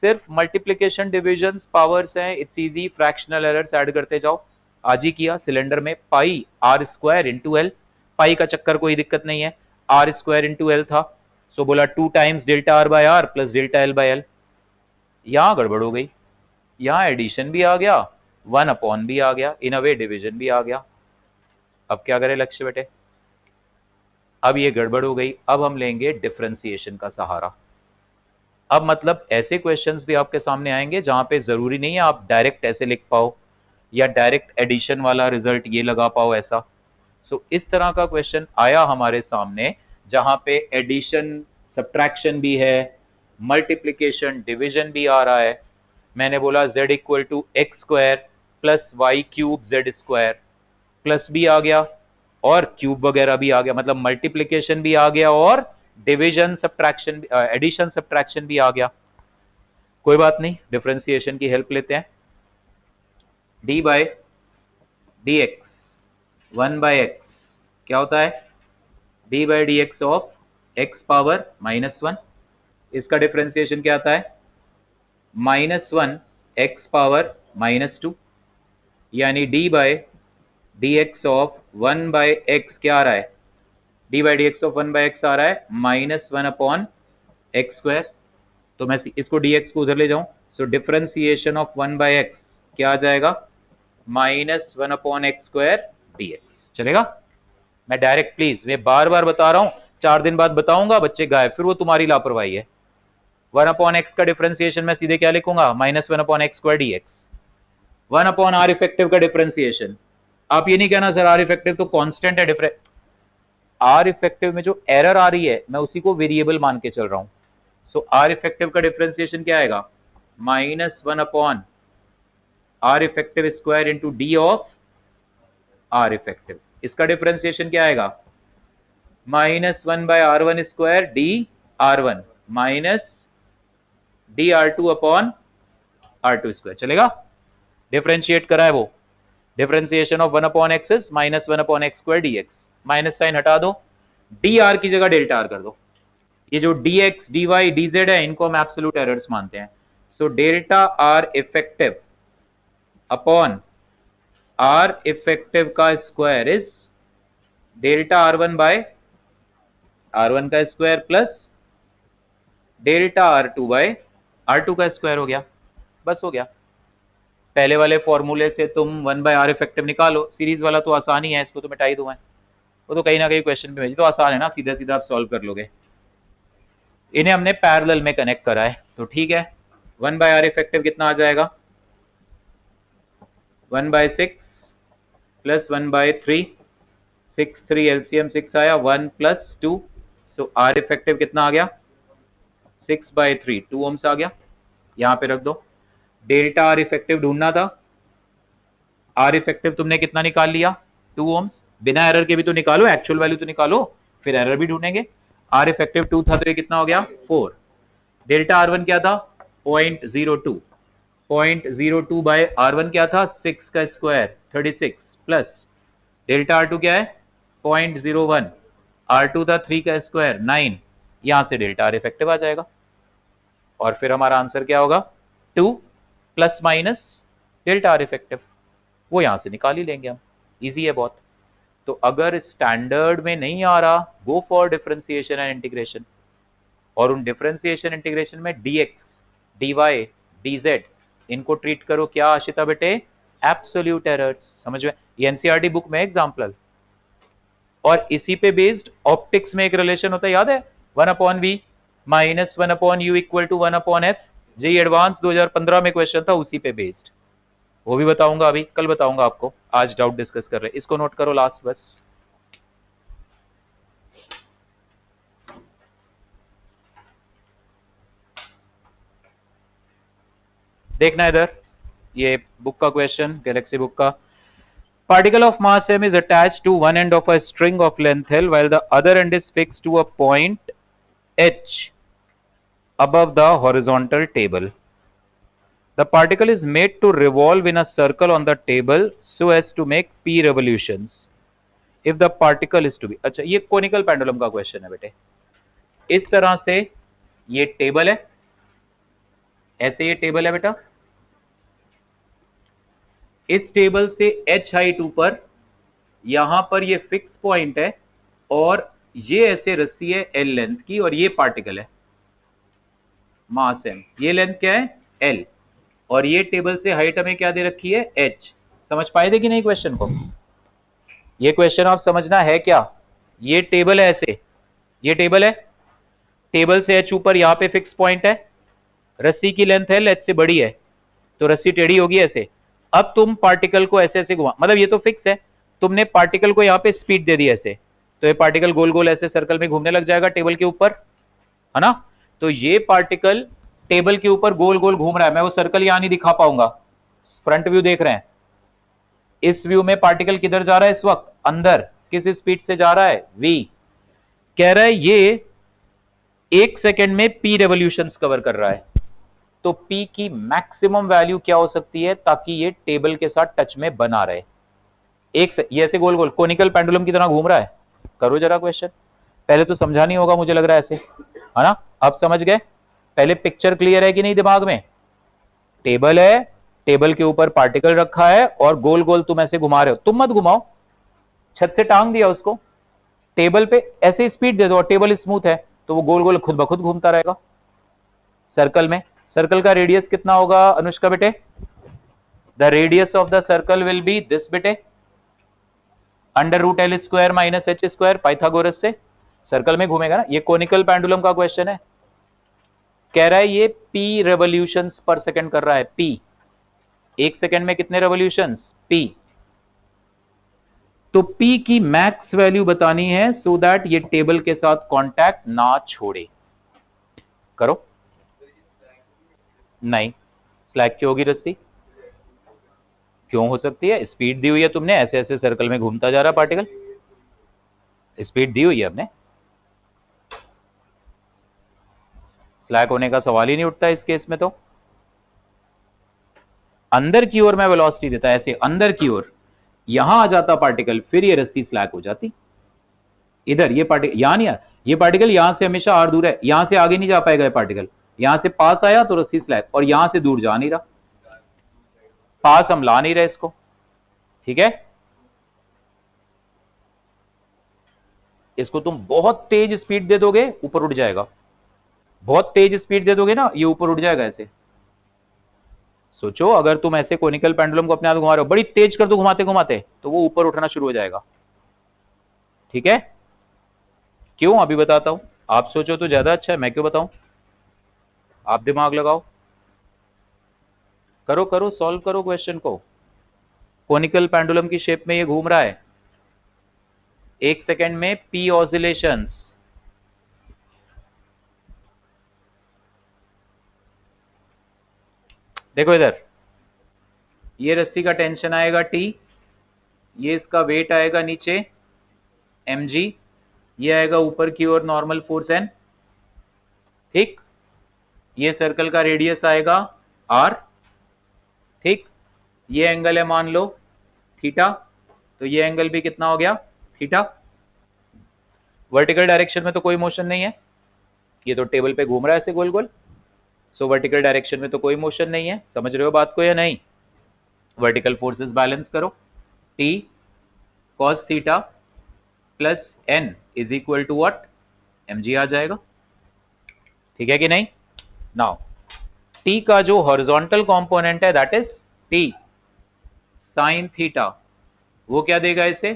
सिर्फ मल्टीप्लीकेशन डिविजन पावर्स हैं, it's easy. Fractional errors add करते जाओ। आज ही किया सिलेंडर में, pi r square into l. Pi का चक्कर कोई दिक्कत नहीं है, आर स्क्वायर इंटू एल था, सो बोला 2 times delta r by r plus delta l by l. यहां गड़बड़ हो गई, यहां एडिशन भी आ गया, 1 अपॉन भी आ गया, इन अ वे डिविजन भी आ गया। अब क्या करें लक्ष्य बेटे, अब ये गड़बड़ हो गई। अब हम लेंगे डिफरेंशिएशन का सहारा। अब मतलब ऐसे क्वेश्चंस भी आपके सामने आएंगे जहां पे जरूरी नहीं है आप डायरेक्ट ऐसे लिख पाओ या डायरेक्ट एडिशन वाला रिजल्ट ये लगा पाओ ऐसा। सो इस तरह का क्वेश्चन आया हमारे सामने जहां पे एडिशन सब्ट्रैक्शन भी है, मल्टीप्लीकेशन डिवीजन भी आ रहा है। मैंने बोला z equal to x square plus y cube z square, plus भी आ गया और क्यूब वगैरह भी आ गया, मतलब मल्टीप्लीकेशन भी आ गया और डिवीजन सब्ट्रैक्शन एडिशन सब्ट्रैक्शन भी आ गया। कोई बात नहीं, डिफरेंशिएशन की हेल्प लेते हैं। d by d x 1 by x क्या होता है, d by d x of x power -1। इसका डिफरेंशिएशन क्या आता है, -1 एक्स पावर -2, यानी d by d x of 1 by x क्या आ रहा है, d by d x of 1 by x आ रहा है -1 अपॉन एक्स स्क्वायर। तो मैं इसको dx को उधर ले जाऊं, सो डिफरेंशिएशन ऑफ 1 बाय एक्स क्या आ जाएगा, -1 अपॉन एक्स स्क्वायर dx। चलेगा? मैं डायरेक्ट, प्लीज मैं बार बार बता रहा हूं, 4 दिन बाद बताऊंगा बच्चे गायब, फिर वो तुम्हारी लापरवाही है। 1 अपॉन एक्स का डिफरेंशिएशन मैं सीधे क्या लिखूंगा, -1 upon x square dx। 1 upon r effective का डिफरेंशिएशन, आप ये नहीं कहना सर आर इफेक्टिव तो कांस्टेंट है, आर इफेक्टिव में जो एरर आ रही है मैं उसी को वेरिएबल मान के चल रहा हूं। सो आर इफेक्टिव का डिफरेंशिएशन क्या आएगा, -1 upon r effective square into d of r effective. इसका डिफरेंशिएशन क्या आएगा, -1 by R1 square d R1 minus d R2 upon R2 square. चलेगा? डिफरेंशिएट करा है वो, differentiation of 1 upon x is -1 upon x square dx। Minus sine हटा दो, D R की जगह डेल्टा आर कर दो। ये जो dx, dy, dz है इनको हम एब्सोल्यूट एरर्स मानते हैं। So delta r effective upon r effective का square is delta R1 by R1 का square plus delta R2 bye R2 का स्क्वायर। हो गया, बस हो गया। पहले वाले फॉर्मूले से तुम 1 बाय आर इफेक्टिव निकालो, सीरीज वाला तो आसान ही है, इसको तो मिटा ही दूं मैं, वो तो कहीं ना कहीं क्वेश्चन में भेजी तो आसान है ना, सीधा सीधा आप सॉल्व कर लोगे। इन्हें हमने पैरेलल में कनेक्ट करा है तो ठीक है। 1 बाय आर इफेक्टिव कितना आ जाएगा, 1 बाय 6 प्लस 1 बाय 3, 6 3 एलसीएम 6 आया, 1 प्लस 2, सो आर इफेक्टिव कितना आ गया, 6 बाय 3 2 ओम्स आ गया। यहां पे रख दो। डेल्टा आर इफेक्टिव ढूंढना था, आर इफेक्टिव तुमने कितना निकाल लिया, 2 ओम्स। बिना एरर के भी तो निकालो, एक्चुअल वैल्यू तो निकालो, फिर एरर भी ढूंढेंगे। आर इफेक्टिव 2 था तो ये कितना हो गया, 4। डेल्टा R1 क्या था, 0.02, 0.02 बाय R1 क्या था, 6 का स्क्वायर 36 प्लस डेल्टा R2 क्या है 0.01, R2 था 3 का स्क्वायर 9। यहां से डेल्टा आर इफेक्टिव आ जाएगा और फिर हमारा आंसर क्या होगा, 2 plus minus delta r effective, वो यहां से निकाल ही लेंगे हम, इजी है बहुत। तो अगर स्टैंडर्ड में नहीं आ रहा, go for differentiation and integration, और उन डिफरेंशिएशन इंटीग्रेशन में dx, dy, dz इनको ट्रीट करो क्या आशिता बेटे, एब्सोल्यूट एरर्स। समझ में? ये एनसीईआरटी बुक में एग्जांपल, और इसी पे बेस्ड ऑप्टिक्स में एक रिलेशन होता है, याद है, 1 upon v minus 1 upon u equal to 1 upon f. JEE advance 2015 में क्वेश्चन था उसी पे बेस्ड, वो भी बताऊंगा, अभी कल बताऊंगा आपको, आज डाउट डिस्कस कर रहे हैं। इसको नोट करो लास्ट बस। देखना इधर, ये बुक का क्वेश्चन, गैलेक्सी बुक का। Particle of mass m is attached to one end of a string of length L while the other end is fixed to a point H above the horizontal table. The particle is made to revolve in a circle on the table so as to make p revolutions. If the particle is to be, अच्छा ये conical pendulum का question है बेटे। इस तरह से ये table है, ऐसे ये टेबल है बेटा, इस टेबल से h हाइट ऊपर, यहां पर ये फिक्स पॉइंट है और ये ऐसे रस्सी है l लेंथ की और ये पार्टिकल है मास m, ये लेंथ क्या है l, और ये टेबल से हाइट हमें क्या दे रखी है h। समझ पाए थे कि नहीं क्वेश्चन को? ये क्वेश्चन आप समझना है क्या? ये टेबल है ऐसे, ये टेबल है, टेबल से h ऊपर, यहां पे फिक्स पॉइंट है, रस्सी की लेंथ है h से बड़ी है तो रस्सी टेढ़ी होगी ऐसे। अब तुम पार्टिकल को ऐसे ऐसे घुमा, मतलब ये तो फिक्स है, तुमने पार्टिकल को यहाँ पे स्पीड दे दी ऐसे, तो ये पार्टिकल गोल गोल ऐसे सर्कल में घूमने लग जाएगा टेबल के ऊपर, है ना? तो ये पार्टिकल टेबल के ऊपर गोल गोल घूम रहा है, मैं वो सर्कल यहां नहीं दिखा पाऊंगा, फ्रंट व्यू देख रहे हैं, इस व्यू में पार्टिकल किधर जा रहा है इस वक्त? अंदर। किस स्पीड से जा रहा है? v। कह रहा है ये 1 सेकेंड में p रेवोल्यूशंस कवर कर रहा है, तो p की मैक्सिमम वैल्यू क्या हो सकती है ताकि ये टेबल के साथ टच में बना रहे? ये ऐसे गोल गोल कोनिकल पेंडुलम की तरह घूम रहा है। करो जरा क्वेश्चन, पहले तो समझा नहीं होगा मुझे लग रहा है ऐसे, है ना? अब समझ गए? पहले पिक्चर क्लियर है कि नहीं दिमाग में? टेबल है, टेबल के ऊपर पार्टिकल रखा है और गोल गोल तुम ऐसे घुमा रहे हो, तुम मत घुमाओ, छत से टांग दिया उसको, टेबल पे ऐसे स्पीड दे दो और टेबल स्मूथ है तो वो गोल गोल खुद ब खुद घूमता रहेगा सर्कल में। सर्कल का रेडियस कितना होगा अनुष्का बेटे? The radius of the circle will be this बेटे, √L square minus h square, Pythagoras से सर्कल में घूमेगा ना। ये कोनिकल पेंडुलम का क्वेश्चन है, कह रहा है ये p रेवोल्यूशंस पर सेकंड कर रहा है, p 1 सेकंड में कितने रेवोल्यूशंस? p। तो p की मैक्स वैल्यू बतानी है सो दैट ये टेबल के साथ कांटेक्ट ना छोड़े। करो। नहीं, स्लैग क्यों होगी रस्सी? क्यों हो सकती है? स्पीड दी हुई है तुमने, ऐसे ऐसे सर्कल में घूमता जा रहा पार्टिकल, स्पीड दी हुई है हमने, स्लैग होने का सवाल ही नहीं उठता इस केस में। तो अंदर की ओर मैं वेलोसिटी देता ऐसे, अंदर की ओर, यहां आ जाता पार्टिकल, फिर ये रस्सी स्लैग हो जाती। इधर ये पार्टिकल यहां नहीं, ये पार्टिकल यहां से हमेशा और दूर है, यहां से आगे नहीं जा पाएगा ये पार्टिकल, यहां से पास आया तो रस्सी स्लैग, और यहां से दूर जा नहीं रहा, पास हम ला नहीं रहे इसको, ठीक है? इसको तुम बहुत तेज स्पीड दे दोगे ऊपर उठ जाएगा, बहुत तेज स्पीड दे दोगे ना ये ऊपर उठ जाएगा ऐसे। सोचो अगर तुम ऐसे कोनिकल पेंडुलम को अपने हाथ घुमा रहे हो, बड़ी तेज कर दो घुमाते घुमाते, तो वो ऊपर उठना शुरू हो जाएगा, ठीक है? क्यों? अभी बताता हूं, आप सोचो तो ज्यादा अच्छा है, मैं क्यों बताऊं? आप दिमाग लगाओ, करो करो, सॉल्व करो क्वेश्चन को। कोनिकल पेंडुलम की शेप में ये घूम रहा है, 1 सेकेंड में p ऑसिलेशंस, देखो इधर, ये रस्सी का टेंशन आएगा T, ये इसका वेट आएगा नीचे mg, ये आएगा ऊपर की ओर नॉर्मल फोर्स n, ठीक? ये सर्कल का रेडियस आएगा r, ठीक? ये एंगल है मान लो थीटा, तो ये एंगल भी कितना हो गया? थीटा। वर्टिकल डायरेक्शन में तो कोई मोशन नहीं है, ये तो टेबल पे घूम रहा है ऐसे गोल गोल, सो वर्टिकल डायरेक्शन में तो कोई मोशन नहीं है। समझ रहे हो बात को या नहीं? वर्टिकल फोर्सेस बैलेंस करो, T cos theta plus n is equal to what? mg आ जाएगा, ठीक है कि नहीं? नाउ T का जो हॉरिजॉन्टल कंपोनेंट है that is T sin theta, वो क्या देगा इसे?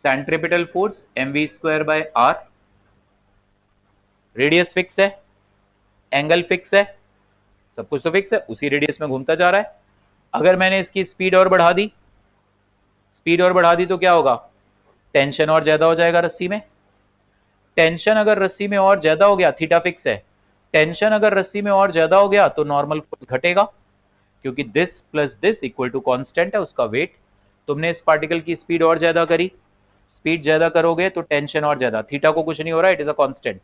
Centripetal force mv square by r, radius fix है, एंगल फिक्स है, सब कुछ तो फिक्स है, उसी रेडियस में घूमता जा रहा है। अगर मैंने इसकी स्पीड और बढ़ा दी, स्पीड और बढ़ा दी तो क्या होगा? टेंशन और ज्यादा हो जाएगा रस्सी में। टेंशन अगर रस्सी में और ज्यादा हो गया, थीटा फिक्स है, टेंशन अगर रस्सी में और ज्यादा हो गया तो नॉर्मल फोर्स घटेगा, क्योंकि this plus this equal to constant है, उसका वेट। तुमने इस पार्टिकल की स्पीड और ज्यादा करी, स्पीड ज्यादा करोगे तो टेंशन और ज्यादा, थीटा को कुछ नहीं हो रहा, it is a constant.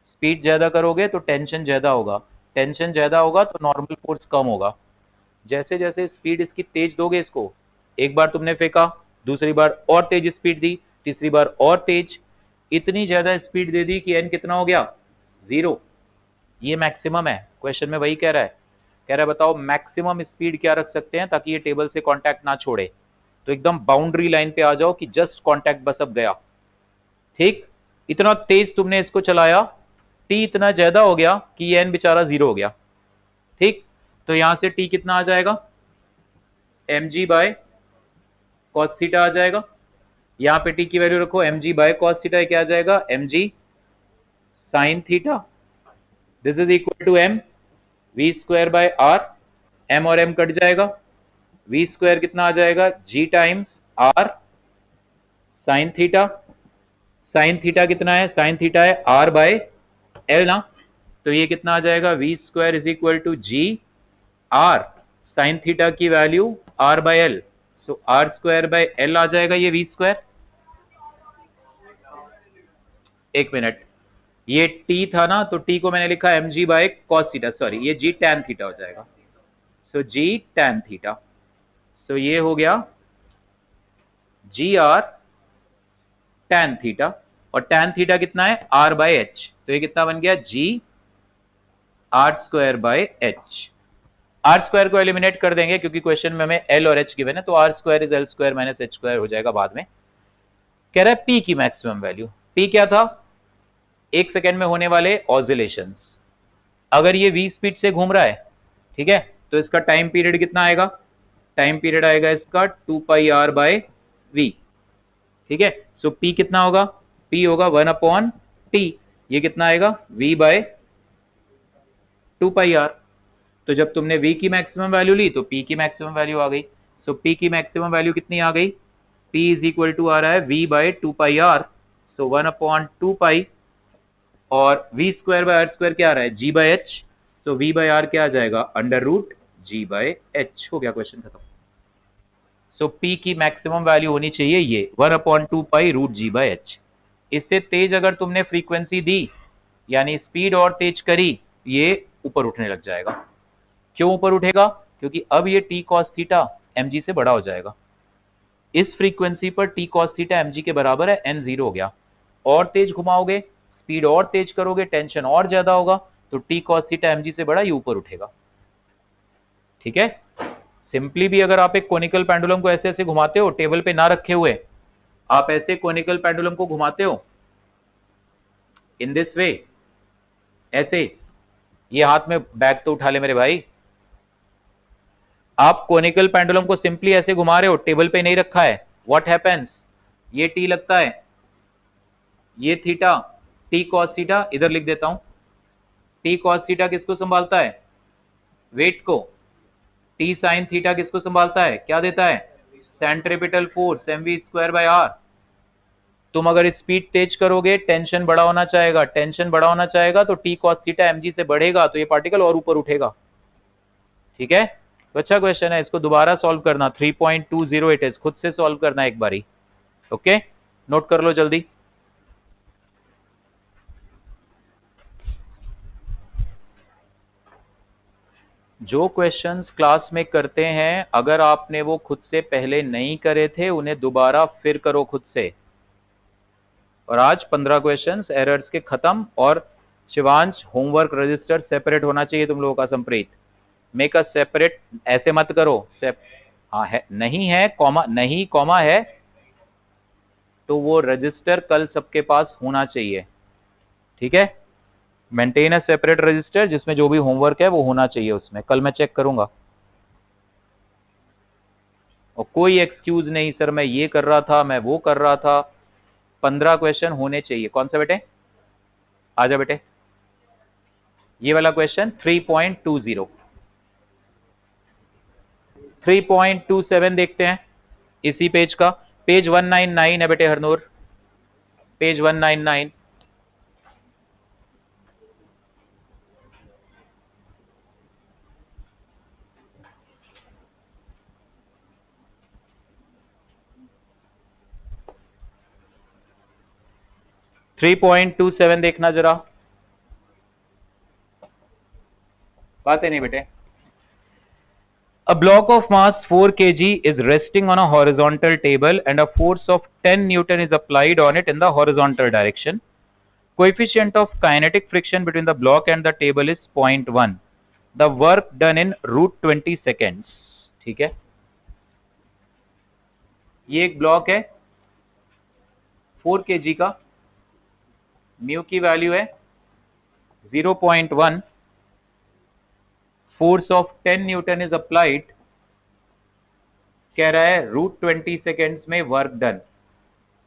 Speed ज्यादा करोगे तो टेंशन ज्यादा होगा, टेंशन ज्यादा होगा तो नॉर्मल फोर्स कम होगा। जैसे जैसे स्पीड इसकी तेज दोगे इसको, एक बार तुमने फेंका, दूसरी बार और तेज स्पीड दी, तीसरी बार और तेज, इतनी ज्यादा स्पीड दे दी कि एन कितना हो गया, 0। ये मैक्सिमम है, क्वेश्चन में वही कह रहा है। कह रहा है बताओ मैक्सिमम स्पीड क्या रख सकते हैं ताकि ये टेबल से कांटेक्ट ना छोड़े। तो एकदम बाउंड्री लाइन पे आ जाओ कि जस्ट कांटेक्ट बस अब गया, ठीक। इतना तेज तुमने इसको चलाया, टी इतना ज्यादा हो गया कि ये एन बेचारा 0 हो गया, ठीक। तो यहां से टी कितना आ जाएगा, mg बाय कॉस थीटा आ जाएगा। यहाँ पे टी की वैल्यू रखो, mg बाय कॉस थीटा क्या आ जाएगा, mg sine theta. This is equal to m v square by r, m और m कट जाएगा, वी स्क्वायर कितना आ जाएगा, g times r sine theta. Sine theta कितना है, साइन थीटा है r बाय l ना, तो ये कितना आ जाएगा, v square is equal to g r, sine theta की value r by l, so r square by l आ जाएगा ये वी स्क्वायर। एक मिनट, ये t था ना, तो t को मैंने लिखा mg by cos theta, sorry ये g tan थीटा हो जाएगा, सो g tan थीटा। सो ये हो गया जी आर tan थीटा, और tan थीटा कितना है, r बाय एच, तो ये कितना बन गया, g r square by h. R square को एलिमिनेट कर देंगे क्योंकि क्वेश्चन में हमें एल और एच गिवन है, तो r square is l square minus h square हो जाएगा बाद में। कह रहा है पी की मैक्सिमम वैल्यू, पी क्या था, एक सेकेंड में होने वाले ऑसिलेशंस। अगर ये v स्पीड से घूम रहा है, ठीक है, तो इसका टाइम पीरियड कितना आएगा, टाइम पीरियड आएगा इसका 2 पाई आर बाय वी, ठीक है। सो p कितना होगा, p होगा 1 अपॉन टी, ये कितना आएगा, v बाय 2 पाई आर। तो जब तुमने v की मैक्सिमम वैल्यू ली तो p की मैक्सिमम वैल्यू आ गई। सो p की मैक्सिमम वैल्यू कितनी आ गई, p इज इक्वल टू आ रहा है v by 2 pi r, so 1 upon 2 pi, और v square by r square क्या आ रहा है, g बाय एच, तो v बाय आर क्या आ जाएगा, under root g by h. हो गया क्वेश्चन खत्म। सो p की मैक्सिमम वैल्यू होनी चाहिए ये 1 upon 2 pi root g by h. इससे तेज अगर तुमने फ्रीक्वेंसी दी, यानी स्पीड और तेज करी, ये ऊपर उठने लग जाएगा। क्यों ऊपर उठेगा, क्योंकि अब ये t cos थीटा mg से बड़ा हो जाएगा। इस फ्रीक्वेंसी पर t cos थीटा mg के बराबर है, n 0 हो गया। और तेज घुमाओगे, स्पीड और तेज करोगे, टेंशन और ज्यादा होगा, तो t cos थीटा mg से बड़ा ये ऊपर उठेगा, ठीक है। सिंपली भी अगर आप एक कोनिकल पेंडुलम को ऐसे ऐसे घुमाते हो, टेबल पे ना रखे हुए, आप ऐसे कोनिकल पेंडुलम को घुमाते हो इन दिस वे, ऐसे, ये हाथ में बैग तो उठा ले मेरे भाई, आप कोनिकल पेंडुलम को सिंपली ऐसे घुमा रहे हो, टेबल पे नहीं रखा है, व्हाट हैपेंस, ये टी लगता है, ये थीटा, टी कॉस थीटा, इधर लिख देता हूं, टी कॉस थीटा किसको संभालता है, वेट को। टी साइन थीटा किसको संभालता है, क्या देता है, centripetal force m v square by r. तुम अगर स्पीड तेज करोगे, टेंशन बड़ा होना चाहेगा, टेंशन बड़ा होना चाहेगा तो टी कॉस थीटा एमजी से बढ़ेगा, तो ये पार्टिकल और ऊपर उठेगा, ठीक है। तो अच्छा क्वेश्चन है, इसको दोबारा सॉल्व करना, 3.20 इट इज, खुद से सॉल्व करना एक बारी, ओके, नोट कर लो जल्दी। जो क्वेश्चंस क्लास में करते हैं, अगर आपने वो खुद से पहले नहीं करे थे, उन्हें दोबारा फिर करो खुद से। और आज 15 क्वेश्चंस एरर्स के खत्म। और शिवांश, होमवर्क रजिस्टर सेपरेट होना चाहिए तुम लोगों का, संप्रीत मेक अ सेपरेट, ऐसे मत करो हाँ है, नहीं है कॉमा, नहीं कॉमा है, तो वो रजिस्टर कल सबके पास होना चाहिए, ठीक है। मेंटेन अ सेपरेट रजिस्टर, जिसमें जो भी होमवर्क है वो होना चाहिए उसमें, कल मैं चेक करूंगा। और कोई एक्सक्यूज नहीं, सर मैं ये कर रहा था, मैं वो कर रहा था, 15 क्वेश्चन होने चाहिए। कौन सा बेटे, आजा बेटे, ये वाला क्वेश्चन 3.20, 3.27 देखते हैं इसी पेज का, पेज 199 है बेटे हरनूर, पेज 199। 3.27 देखना जरा, बात है नहीं बेटे। A block of mass 4 kg is resting on a horizontal table and a force of 10 Newton is applied on it in the horizontal direction. Coefficient of kinetic friction between the block and the table is 0.1. The work done in √20 seconds. ठीक है, ये एक block है 4 kg का, mu की value है 0.1, force of 10 Newton is applied, कह रहा है √20 सेकेंड्स में वर्क डन।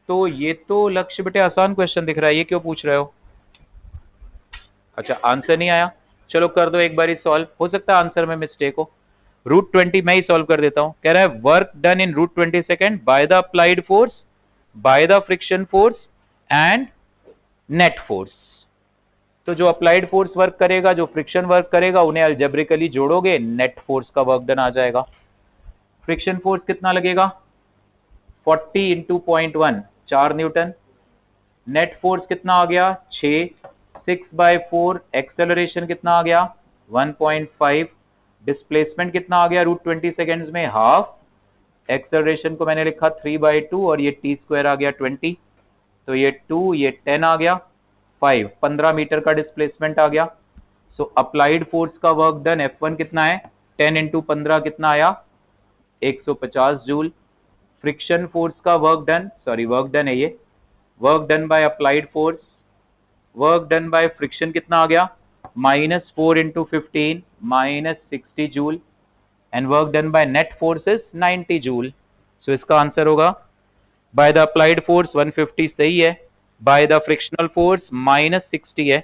तो ये तो लक्ष्य बेटे आसान क्वेश्चन दिख रहा है, ये क्यों पूछ रहे हो? अच्छा आंसर नहीं आया, चलो कर दो एक बार सॉल्व, हो सकता है आंसर में मिस्टेक हो। √20 मैं ही सॉल्व कर देता हूं। कह रहा है work done in √20 second by the applied force, by the friction force and net force. तो जो अप्लाइड फोर्स वर्क करेगा, जो फ्रिक्शन वर्क करेगा, उन्हें अलजेब्रिकली जोड़ोगे, नेट फोर्स का वर्क डन आ जाएगा। फ्रिक्शन फोर्स कितना लगेगा? 40 इंटू 0.1, 4 न्यूटन। नेट फोर्स कितना आ गया? 6, 6/4। एक्सेलरेशन कितना आ गया? 1.5। डिस्प्लेसमेंट कितना आ गया √20 सेकेंड्स में? हाफ। एक्सेलरेशन को मैंने लिखा 3/2 और ये t² आ गया 20, तो ये 2, ये 10 आ गया, 5, 15 मीटर का डिस्प्लेसमेंट आ गया। सो अप्लाइड फोर्स का वर्क डन F1 कितना है? 10 इंटू 15 कितना आया? 150 जूल। फ्रिक्शन फोर्स का वर्क डन है ये, work done by applied force, work done by friction कितना आ गया? -4 into 15, -60 joule. And work done by net force is 90 joule. So इसका आंसर होगा बाय द अप्लाइड फोर्स 150 सही है, बाय द फ्रिक्शनल फोर्स -60 है,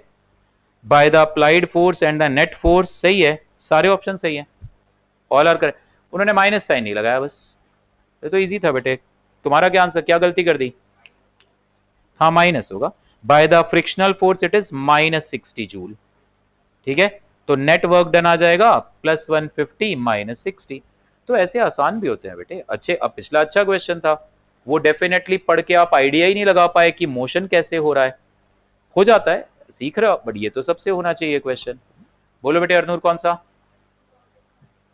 by the applied force and the net force सही है, सारे ऑप्शन सही है, ऑल आर करेक्ट। उन्होंने माइनस साइन नहीं लगाया बस, ये तो इजी था बेटे। तुम्हारा क्या आंसर, क्या गलती कर दी? हाँ माइनस होगा, by the frictional force it is -60 joule. ठीक है, तो नेट वर्क डन आ जाएगा +150 -60। तो ऐसे आसान भी होते हैं बेटे अच्छे। अब पिछला अच्छा क्वेश्चन था, वो डेफिनेटली पढ़ के आप आइडिया ही नहीं लगा पाए कि मोशन कैसे हो रहा है। हो जाता है, सीख रहे हो, बट ये तो सबसे होना चाहिए क्वेश्चन। बोलो बेटे अर्नूर कौन सा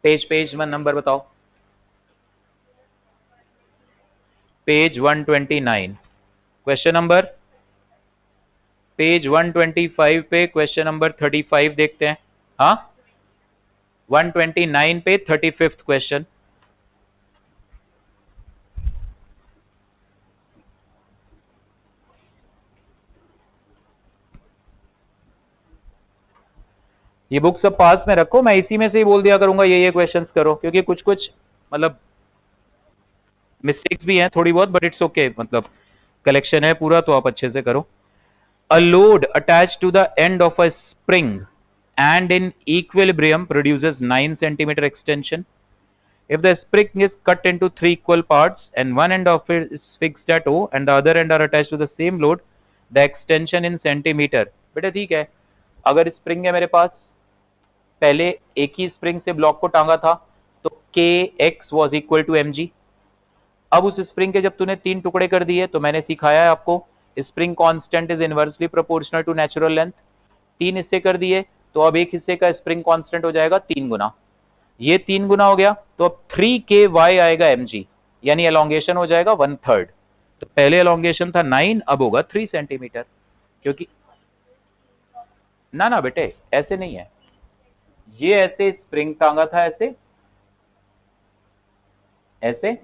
पेज नंबर बताओ? पेज 129, क्वेश्चन नंबर, पेज 125 पे क्वेश्चन नंबर 35 देखते हैं। हाँ 129 पे 35th क्वेश्चन। ये बुक सब पास में रखो, मैं इसी में से ही बोल दिया करूंगा ये क्वेश्चंस करो, क्योंकि कुछ कुछ मतलब मिस्टेक्स भी हैं थोड़ी बहुत, बट इट्स ओके, मतलब कलेक्शन है पूरा तो आप अच्छे से करो। A load attached to the end of a spring and in equilibrium produces 9 centimeter extension. If the spring is cut into 3 equal parts and one end of it is fixed at O and the other end are attached to the same load, the extension in centimeter. बेटा ठीक है, अगर spring है मेरे पास, पहले एक ही spring से block को टांगा था, तो kx was equal to mg। अब उस स्प्रिंग के जब तूने 3 टुकड़े कर दिए, तो मैंने सिखाया है आपको spring constant is inversely proportional to natural length. 3 हिस्से कर दिए, तो अब एक हिस्से का स्प्रिंग कांस्टेंट हो जाएगा 3 गुना, ये 3 गुना हो गया, तो अब 3ky आएगा mg, यानी एलोंगेशन हो जाएगा 1/3। तो पहले एलोंगेशन था 9, अब होगा 3 सेंटीमीटर, क्योंकि ना बेटे ऐसे नहीं है, ये ऐसे स्प्रिंग टांगा था, ऐसे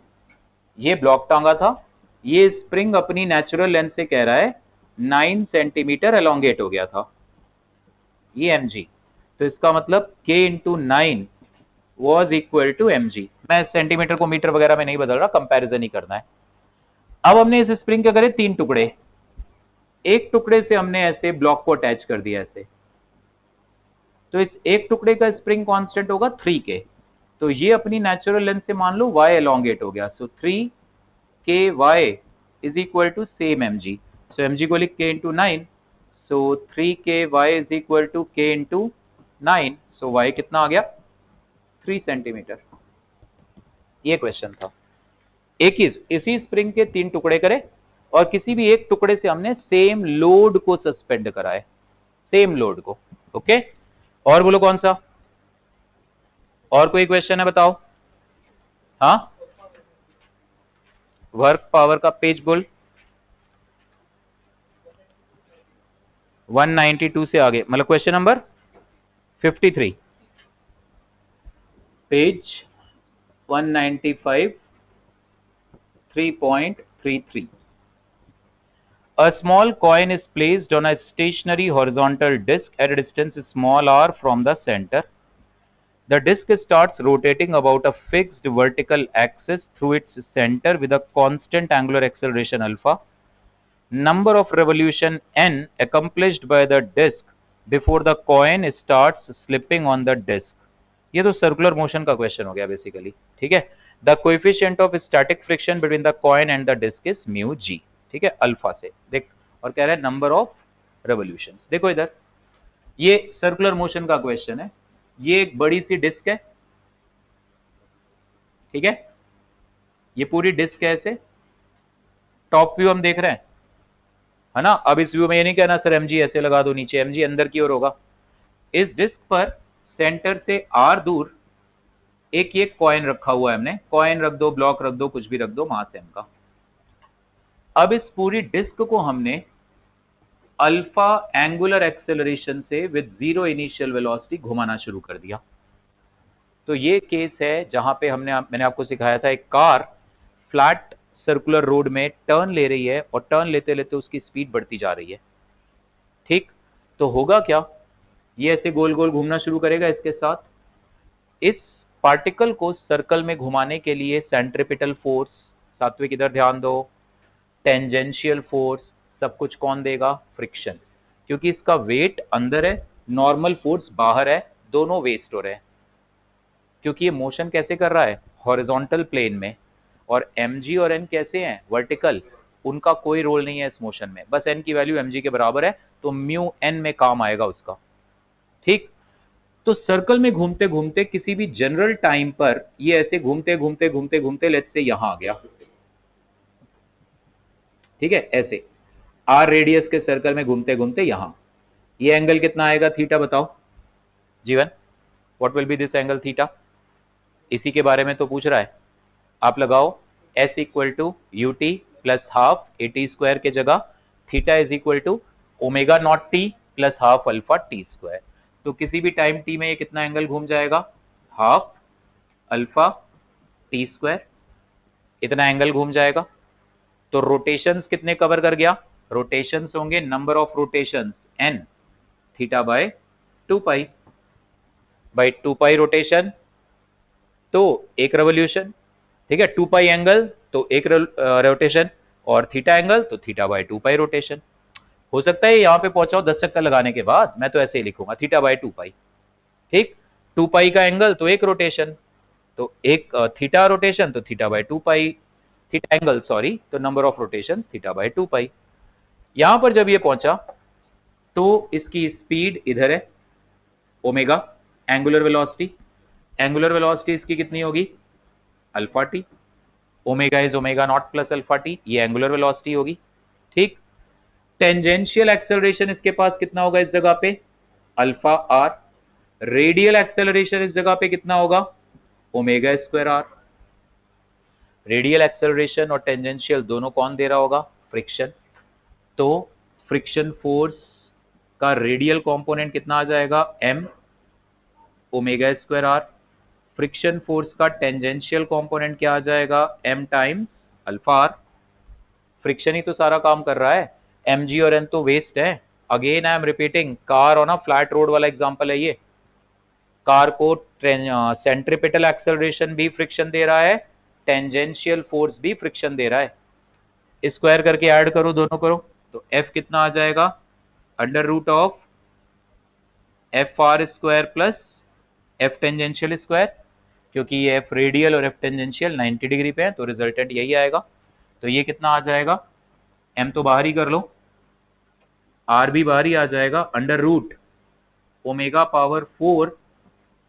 ये ब्लॉक टांगा था, ये स्प्रिंग अपनी नेचुरल लेंथ से कह रहा है 9 सेंटीमीटर एलोंगेट हो गया था, ये mg। तो इसका मतलब k into 9 was equal to mg। मैं सेंटीमीटर को मीटर वगैरह में नहीं बदल रहा, कंपैरिजन ही करना है। अब हमने इस स्प्रिंग के करे 3 टुकड़े, एक टुकड़े से हमने ऐसे ब्लॉक को अटैच कर दिया ऐसे, तो इस एक टुकड़े का स्प्रिंग कांस्टेंट होगा 3k, तो ये अपनी नेचुरल लेंथ से मान लो y एलोंगेट हो गया, so 3ky is equal to same mg। So mg को लिख k into 9, so 3ky is equal to k into 9, so y कितना आ गया? 3 सेंटीमीटर। ये क्वेश्चन था, एक ही इसी स्प्रिंग के 3 टुकड़े करे, और किसी भी एक टुकड़े से हमने सेम लोड को सस्पेंड करा है, सेम लोड को। ओके, और बोलो कौन सा, और कोई क्वेश्चन है बताओ। हाँ, वर्क पावर का पेज बोल, 192 से आगे, मतलब question number 53, page 195, 3.33। A small coin is placed on a stationary horizontal disc at a distance small r from the center. The disc starts rotating about a fixed vertical axis through its center with a constant angular acceleration alpha. Number of revolution n accomplished by the disc before the coin starts slipping on the disc. ये तो circular motion का question हो गया basically, ठीक है। The coefficient of static friction between the coin and the disc is mu g, ठीक है, alpha से देख, और कह रहा है नंबर ऑफ रेवोल्यूशन। देखो इधर, ये सर्कुलर मोशन का क्वेश्चन है, ये एक बड़ी सी डिस्क है, ठीक है, ये पूरी डिस्क है, ऐसे टॉप व्यू हम देख रहे हैं, है ना। अब इस व्यू में ये नहीं कहना सर एमजी ऐसे लगा दो नीचे, एमजी अंदर की ओर होगा। इस डिस्क पर सेंटर से आर दूर एक ये कॉइन रखा हुआ है हमने, कॉइन रख दो, ब्लॉक रख दो, कुछ भी रख दो, मास एम का। अब इस पूरी डिस्क को हमने अल्फा एंगुलर एक्सेलरेशन से विद जीरो इनिशियल वेलोसिटी घुमाना शुरू कर दिया। तो ये केस है जहां पे मैंने आपको सिखाया था, एक कार फ्लैट सर्कुलर रोड में टर्न ले रही है और टर्न लेते लेते उसकी स्पीड बढ़ती जा रही है, ठीक। तो होगा क्या, ये ऐसे गोल गोल घूमना शुरू करेगा, इसके साथ इस पार्टिकल को सर्कल में घुमाने के लिए सेंट्रिपिटल फोर्स, सात्विक इधर ध्यान दो, टेंजेंशियल फोर्स, सब कुछ कौन देगा, फ्रिक्शन, क्योंकि इसका वेट अंदर है, नॉर्मल फोर्स बाहर है, दोनों वेस्ट हो रहे हैं, क्योंकि ये मोशन कैसे कर रहा है, हॉरिजॉन्टल प्लेन में, और mg और n कैसे हैं, वर्टिकल, उनका कोई रोल नहीं है इस मोशन में, बस n की वैल्यू mg के बराबर है, तो म्यू n में काम आएगा उसका, ठीक। तो सर्कल में घूमते घूमते किसी भी जनरल टाइम पर ये ऐसे घूमते घूमते घूमते घूमते लेट्स से यहां आ गया, ठीक है, ऐसे आर रेडियस के सर्कल में घूमते घूमते यहां, ये एंगल कितना आएगा, थीटा बताओ जीवन, what will be this angle theta, इसी के बारे में तो पूछ रहा है। आप लगाओ s equal to u t plus half a t square के जगह theta is equal to omega naught t plus half alpha t square. तो किसी भी टाइम टी में ये कितना एंगल घूम जाएगा, हाफ अल्फा टी स्क्वायर, इतना एंगल घूम जाएगा। तो रोटेशंस कितने कवर कर गया, रोटेशंस होंगे number of rotations n, theta by 2 pi, by 2 pi rotation तो एक रेवोल्यूशन, ठीक है, 2 पाई एंगल तो एक रोटेशन, और थीटा एंगल तो थीटा बाय 2 पाई रोटेशन। हो सकता है यहाँ पे पहुंचाओ 10 चक्कर लगाने के बाद, मैं तो ऐसे ही लिखूंगा थीटा बाय 2 पाई, ठीक। 2 पाई का एंगल तो एक रोटेशन, तो एक थीटा रोटेशन तो theta by 2 pi, theta angle sorry, तो number of rotation theta by 2 pi. यहां पर जब ये पहुंचा तो इसकी स्पीड इधर है omega, angular velocity, angular velocity इसकी कितनी होगी, alpha T, omega is omega naught plus alpha T, ये एंगुलर वेलोसिटी होगी, ठीक। टेंजेंशियल एक्सेलरेशन इसके पास कितना होगा इस जगह पे, अल्फा आर, रेडियल एक्सेलरेशन इस जगह पे कितना होगा, omega square r. Radial acceleration और टेंजेंशियल दोनों कौन दे रहा होगा, फ्रिक्शन। तो फ्रिक्शन फोर्स का रेडियल कंपोनेंट कितना आ जाएगा, m omega square r, friction force का टेंजेंशियल कंपोनेंट क्या आ जाएगा, m times alpha r. Friction ही तो सारा काम कर रहा है, mg और n तो वेस्ट है। Again I am repeating, car on a flat road वाला एग्जांपल है ये, कार को सेंट्रिपिटल एक्सेलरेशन भी फ्रिक्शन दे रहा है, टेंजेंशियल फोर्स भी फ्रिक्शन दे रहा है, स्क्वायर करके ऐड करो दोनों करो, तो f कितना आ जाएगा, under root of F R square plus F tangential square, क्योंकि ये f रेडियल और f टेंजेंशियल 90 डिग्री पे है, तो रिजल्टेंट यही आएगा। तो ये कितना आ जाएगा, m तो बाहर ही कर लो, r भी बाहर ही आ जाएगा, under root omega power 4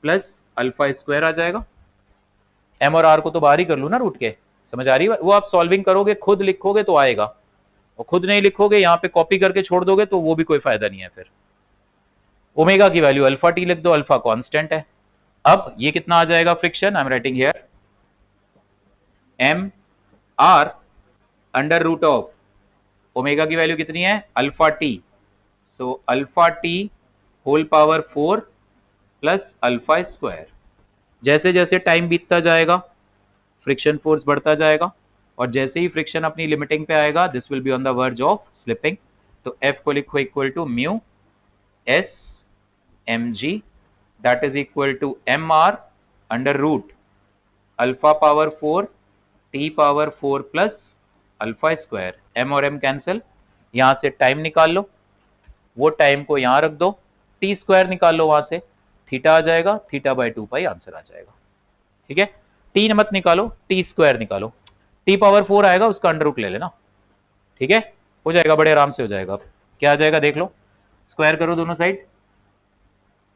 plus alpha square आ जाएगा। m और r को तो बाहर ही कर लो ना रूट के, समझ आ रही है, वो आप सॉल्विंग करोगे खुद लिखोगे तो आएगा, और खुद नहीं लिखोगे, यहाँ पे कॉपी करके छोड़ दोगे तो वो भी कोई फायदा नहीं है फिर। ओमेगा की वैल्यू अल्फा टी लिख दो, अल्फा कांस्टेंट है। अब ये कितना आ जाएगा friction, I am writing here M R under root of omega की वैल्यू कितनी है alpha T, so alpha T whole power 4 plus alpha square. जैसे जैसे टाइम बीतता जाएगा फ्रिक्शन फोर्स बढ़ता जाएगा, और जैसे ही फ्रिक्शन अपनी लिमिटिंग पे आएगा this will be on the verge of slipping. तो एफ को लिखो equal to mu S M G that is equal to M R under root alpha power 4 T power 4 plus alpha square. M और M cancel, यहां से time निकाल लो, वो time को यहां रख दो, टी स्क्वायर निकाल लो वहां से, थीटा आ जाएगा, थीटा बाय 2 पाई आंसर आ जाएगा। ठीक है, टी मत निकालो, टी स्क्वायर निकालो, टी पावर 4 आएगा उसका अंडर रूट ले लेना। ठीक है, हो जाएगा, बड़े आराम से हो जाएगा। क्या आ जाएगा देख लो, स्क्वायर करो दोनों side,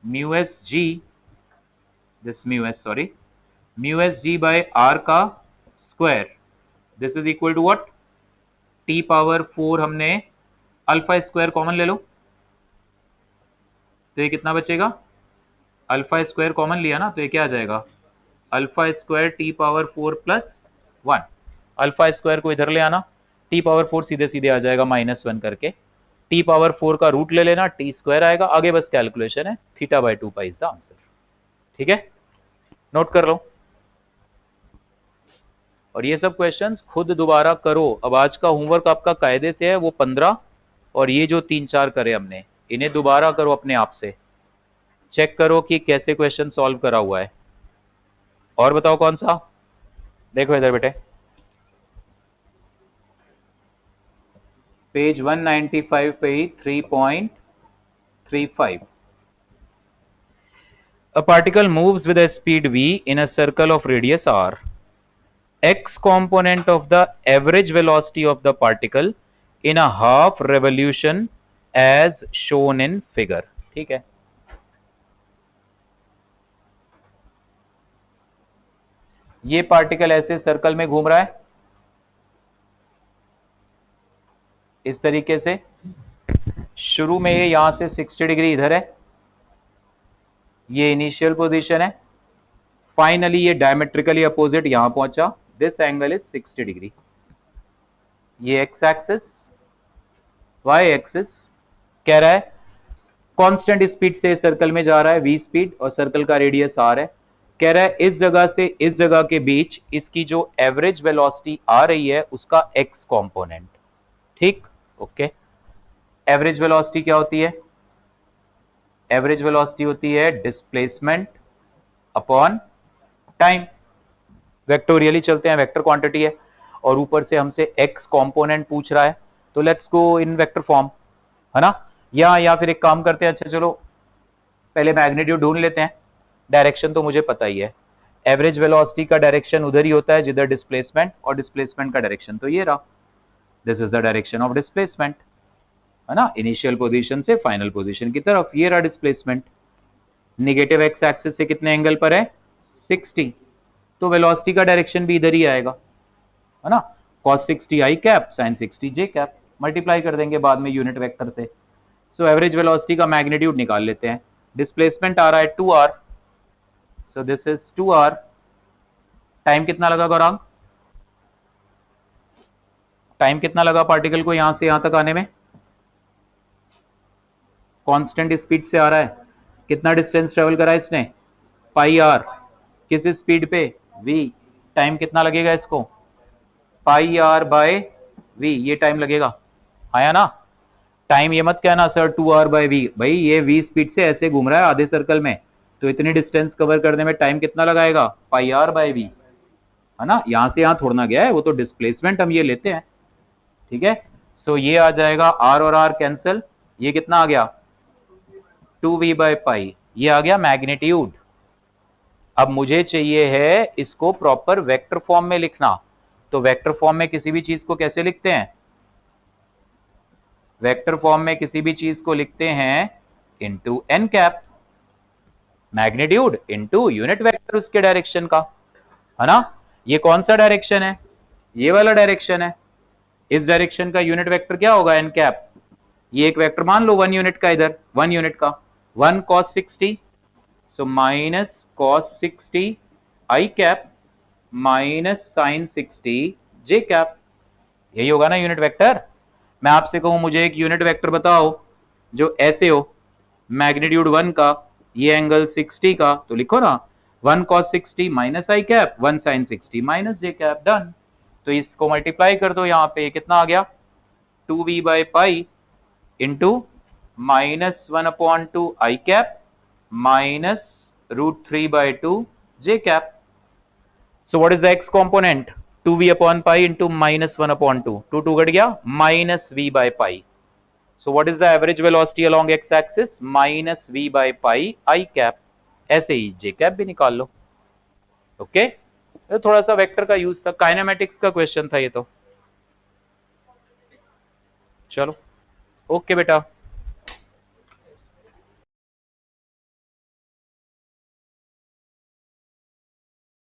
mu s g this mu s sorry mu s g by r का square this is equal to what, t power 4 हमने अल्फा स्क्वायर कॉमन ले लो, तो ये कितना बचेगा, अल्फा स्क्वायर कॉमन लिया ना, तो ये क्या आ जाएगा alpha square T power 4 plus 1। Alpha square को इधर ले आना, टी पावर 4 सीधे सीधे आ जाएगा -1 करके, टी पावर 4 का रूट ले लेना, टी स्क्वायर आएगा, आगे बस कैलकुलेशन है, theta by 2 pi is the answer. ठीक है, नोट कर लो। और ये सब क्वेश्चंस खुद दोबारा करो। अब आज का होमवर्क आपका कायदे से है वो 15, और ये जो 3-4 करे हमने, इन्हें दोबारा करो अपने आप से, चेक करो कि कैसे क्वेश्चन सॉल्व करा हुआ है। और बताओ कौन सा, देखो इधर बेटे, पेज 195 पे ही 3.35। A particle moves with a speed v in a circle of radius r. X component of the average velocity of the particle in a half revolution as shown in figure. ठीक है, ये particle ऐसे circle में घूम रहा है इस तरीके से, शुरू में ये यहां से 60 डिग्री इधर है, ये इनिशियल पोजीशन है, फाइनली ये डायमेट्रिकली अपोजिट यहां पहुंचा, दिस एंगल इज 60 डिग्री। ये एक्स एक्सिस, वाई एक्सिस, कह रहा है कांस्टेंट स्पीड से सर्कल में जा रहा है v स्पीड, और सर्कल का रेडियस r है। कह रहा है इस जगह से इस जगह के बीच इसकी जो एवरेज वेलोसिटी आ रही है उसका x कंपोनेंट। ठीक, ओके। एवरेज वेलोसिटी क्या होती है, एवरेज वेलोसिटी होती है डिस्प्लेसमेंट अपॉन टाइम, वेक्टोरियली चलते हैं, वेक्टर क्वांटिटी है, और ऊपर से हमसे x कंपोनेंट पूछ रहा है, तो let's go in vector form, है ना। या फिर एक काम करते हैं, अच्छा चलो पहले मैग्नीट्यूड ढूंढ लेते हैं, डायरेक्शन तो मुझे पता ही है, एवरेज वेलोसिटी का डायरेक्शन उधर ही होता है जिधर डिस्प्लेसमेंट, और डिस्प्लेसमेंट का डायरेक्शन तो ये रहा, this is the direction of displacement, है ना, इनिशियल पोजीशन से फाइनल पोजीशन की तरफ, ये रहा डिस्प्लेसमेंट। नेगेटिव एक्स एक्सिस से कितने एंगल पर है 60, तो वेलोसिटी का डायरेक्शन भी इधर ही आएगा, है ना, cos 60 i cap sin 60 j cap, multiply कर देंगे बाद में यूनिट वेक्टर से। सो एवरेज वेलोसिटी का मैग्नीट्यूड निकाल लेते हैं, डिस्प्लेसमेंट आ रहा है 2r, so this is 2r, time कितना लगा गौरांग, टाइम कितना लगा पार्टिकल को यहां से यहां तक आने में, कांस्टेंट स्पीड से आ रहा है, कितना डिस्टेंस ट्रेवल करा इसने पाई आर, किस स्पीड पे v, टाइम कितना लगेगा इसको पाई आर बाय v, ये टाइम लगेगा, आया ना। टाइम ये मत कहना सर 2r बाय v, भाई ये v स्पीड से ऐसे घूम रहा है आधे सर्कल में, तो इतनी डिस्टेंस कवर करने में टाइम कितना लगाएगा पाई आर बाय v, है ना, यहां से यहां थोड़ना गया है, वो तो डिस्प्लेसमेंट हम ये लेते हैं। ठीक है, सो ये आ जाएगा r और r कैंसिल, ये कितना आ गया 2v बाय पाई, ये आ गया मैग्नीट्यूड। अब मुझे चाहिए है इसको प्रॉपर वेक्टर फॉर्म में लिखना, तो वेक्टर फॉर्म में किसी भी चीज को कैसे लिखते हैं, वेक्टर फॉर्म में किसी भी चीज को लिखते हैं into n cap, magnitude into unit vector उसके डायरेक्शन का, है ना। ये कौन सा डायरेक्शन है, ये वाला डायरेक्शन है, इस डायरेक्शन का यूनिट वेक्टर क्या होगा एन कैप, ये एक वेक्टर मान लो 1 यूनिट का, इधर 1 यूनिट का 1 cos 60, सो माइनस cos 60 आई कैप माइनस साइन 60 जे कैप, यही होगा ना यूनिट वेक्टर। मैं आपसे कहूं मुझे एक यूनिट वेक्टर बताओ जो ऐसे हो, मैग्नीट्यूड 1 का, ये एंगल 60 का, तो लिखो ना 1 cos 60 माइनस आई कैप 1 sin 60 माइनस जे कैप, डन। तो इसको मल्टीप्लाई कर दो, यहाँ पे कितना आ गया 2v by pi into minus 1/2 I cap minus √3/2 J cap. So what is the x component, 2v upon pi into minus 1/2, 2 घट गया minus v by pi. So what is the average velocity along x-axis? Minus v by pi I cap। ऐसे ही j cap भी निकाल लो। Okay तो थोड़ा सा vector का use था, काइनेमेटिक्स का क्वेश्चन था ये तो। चलो ओके बेटा।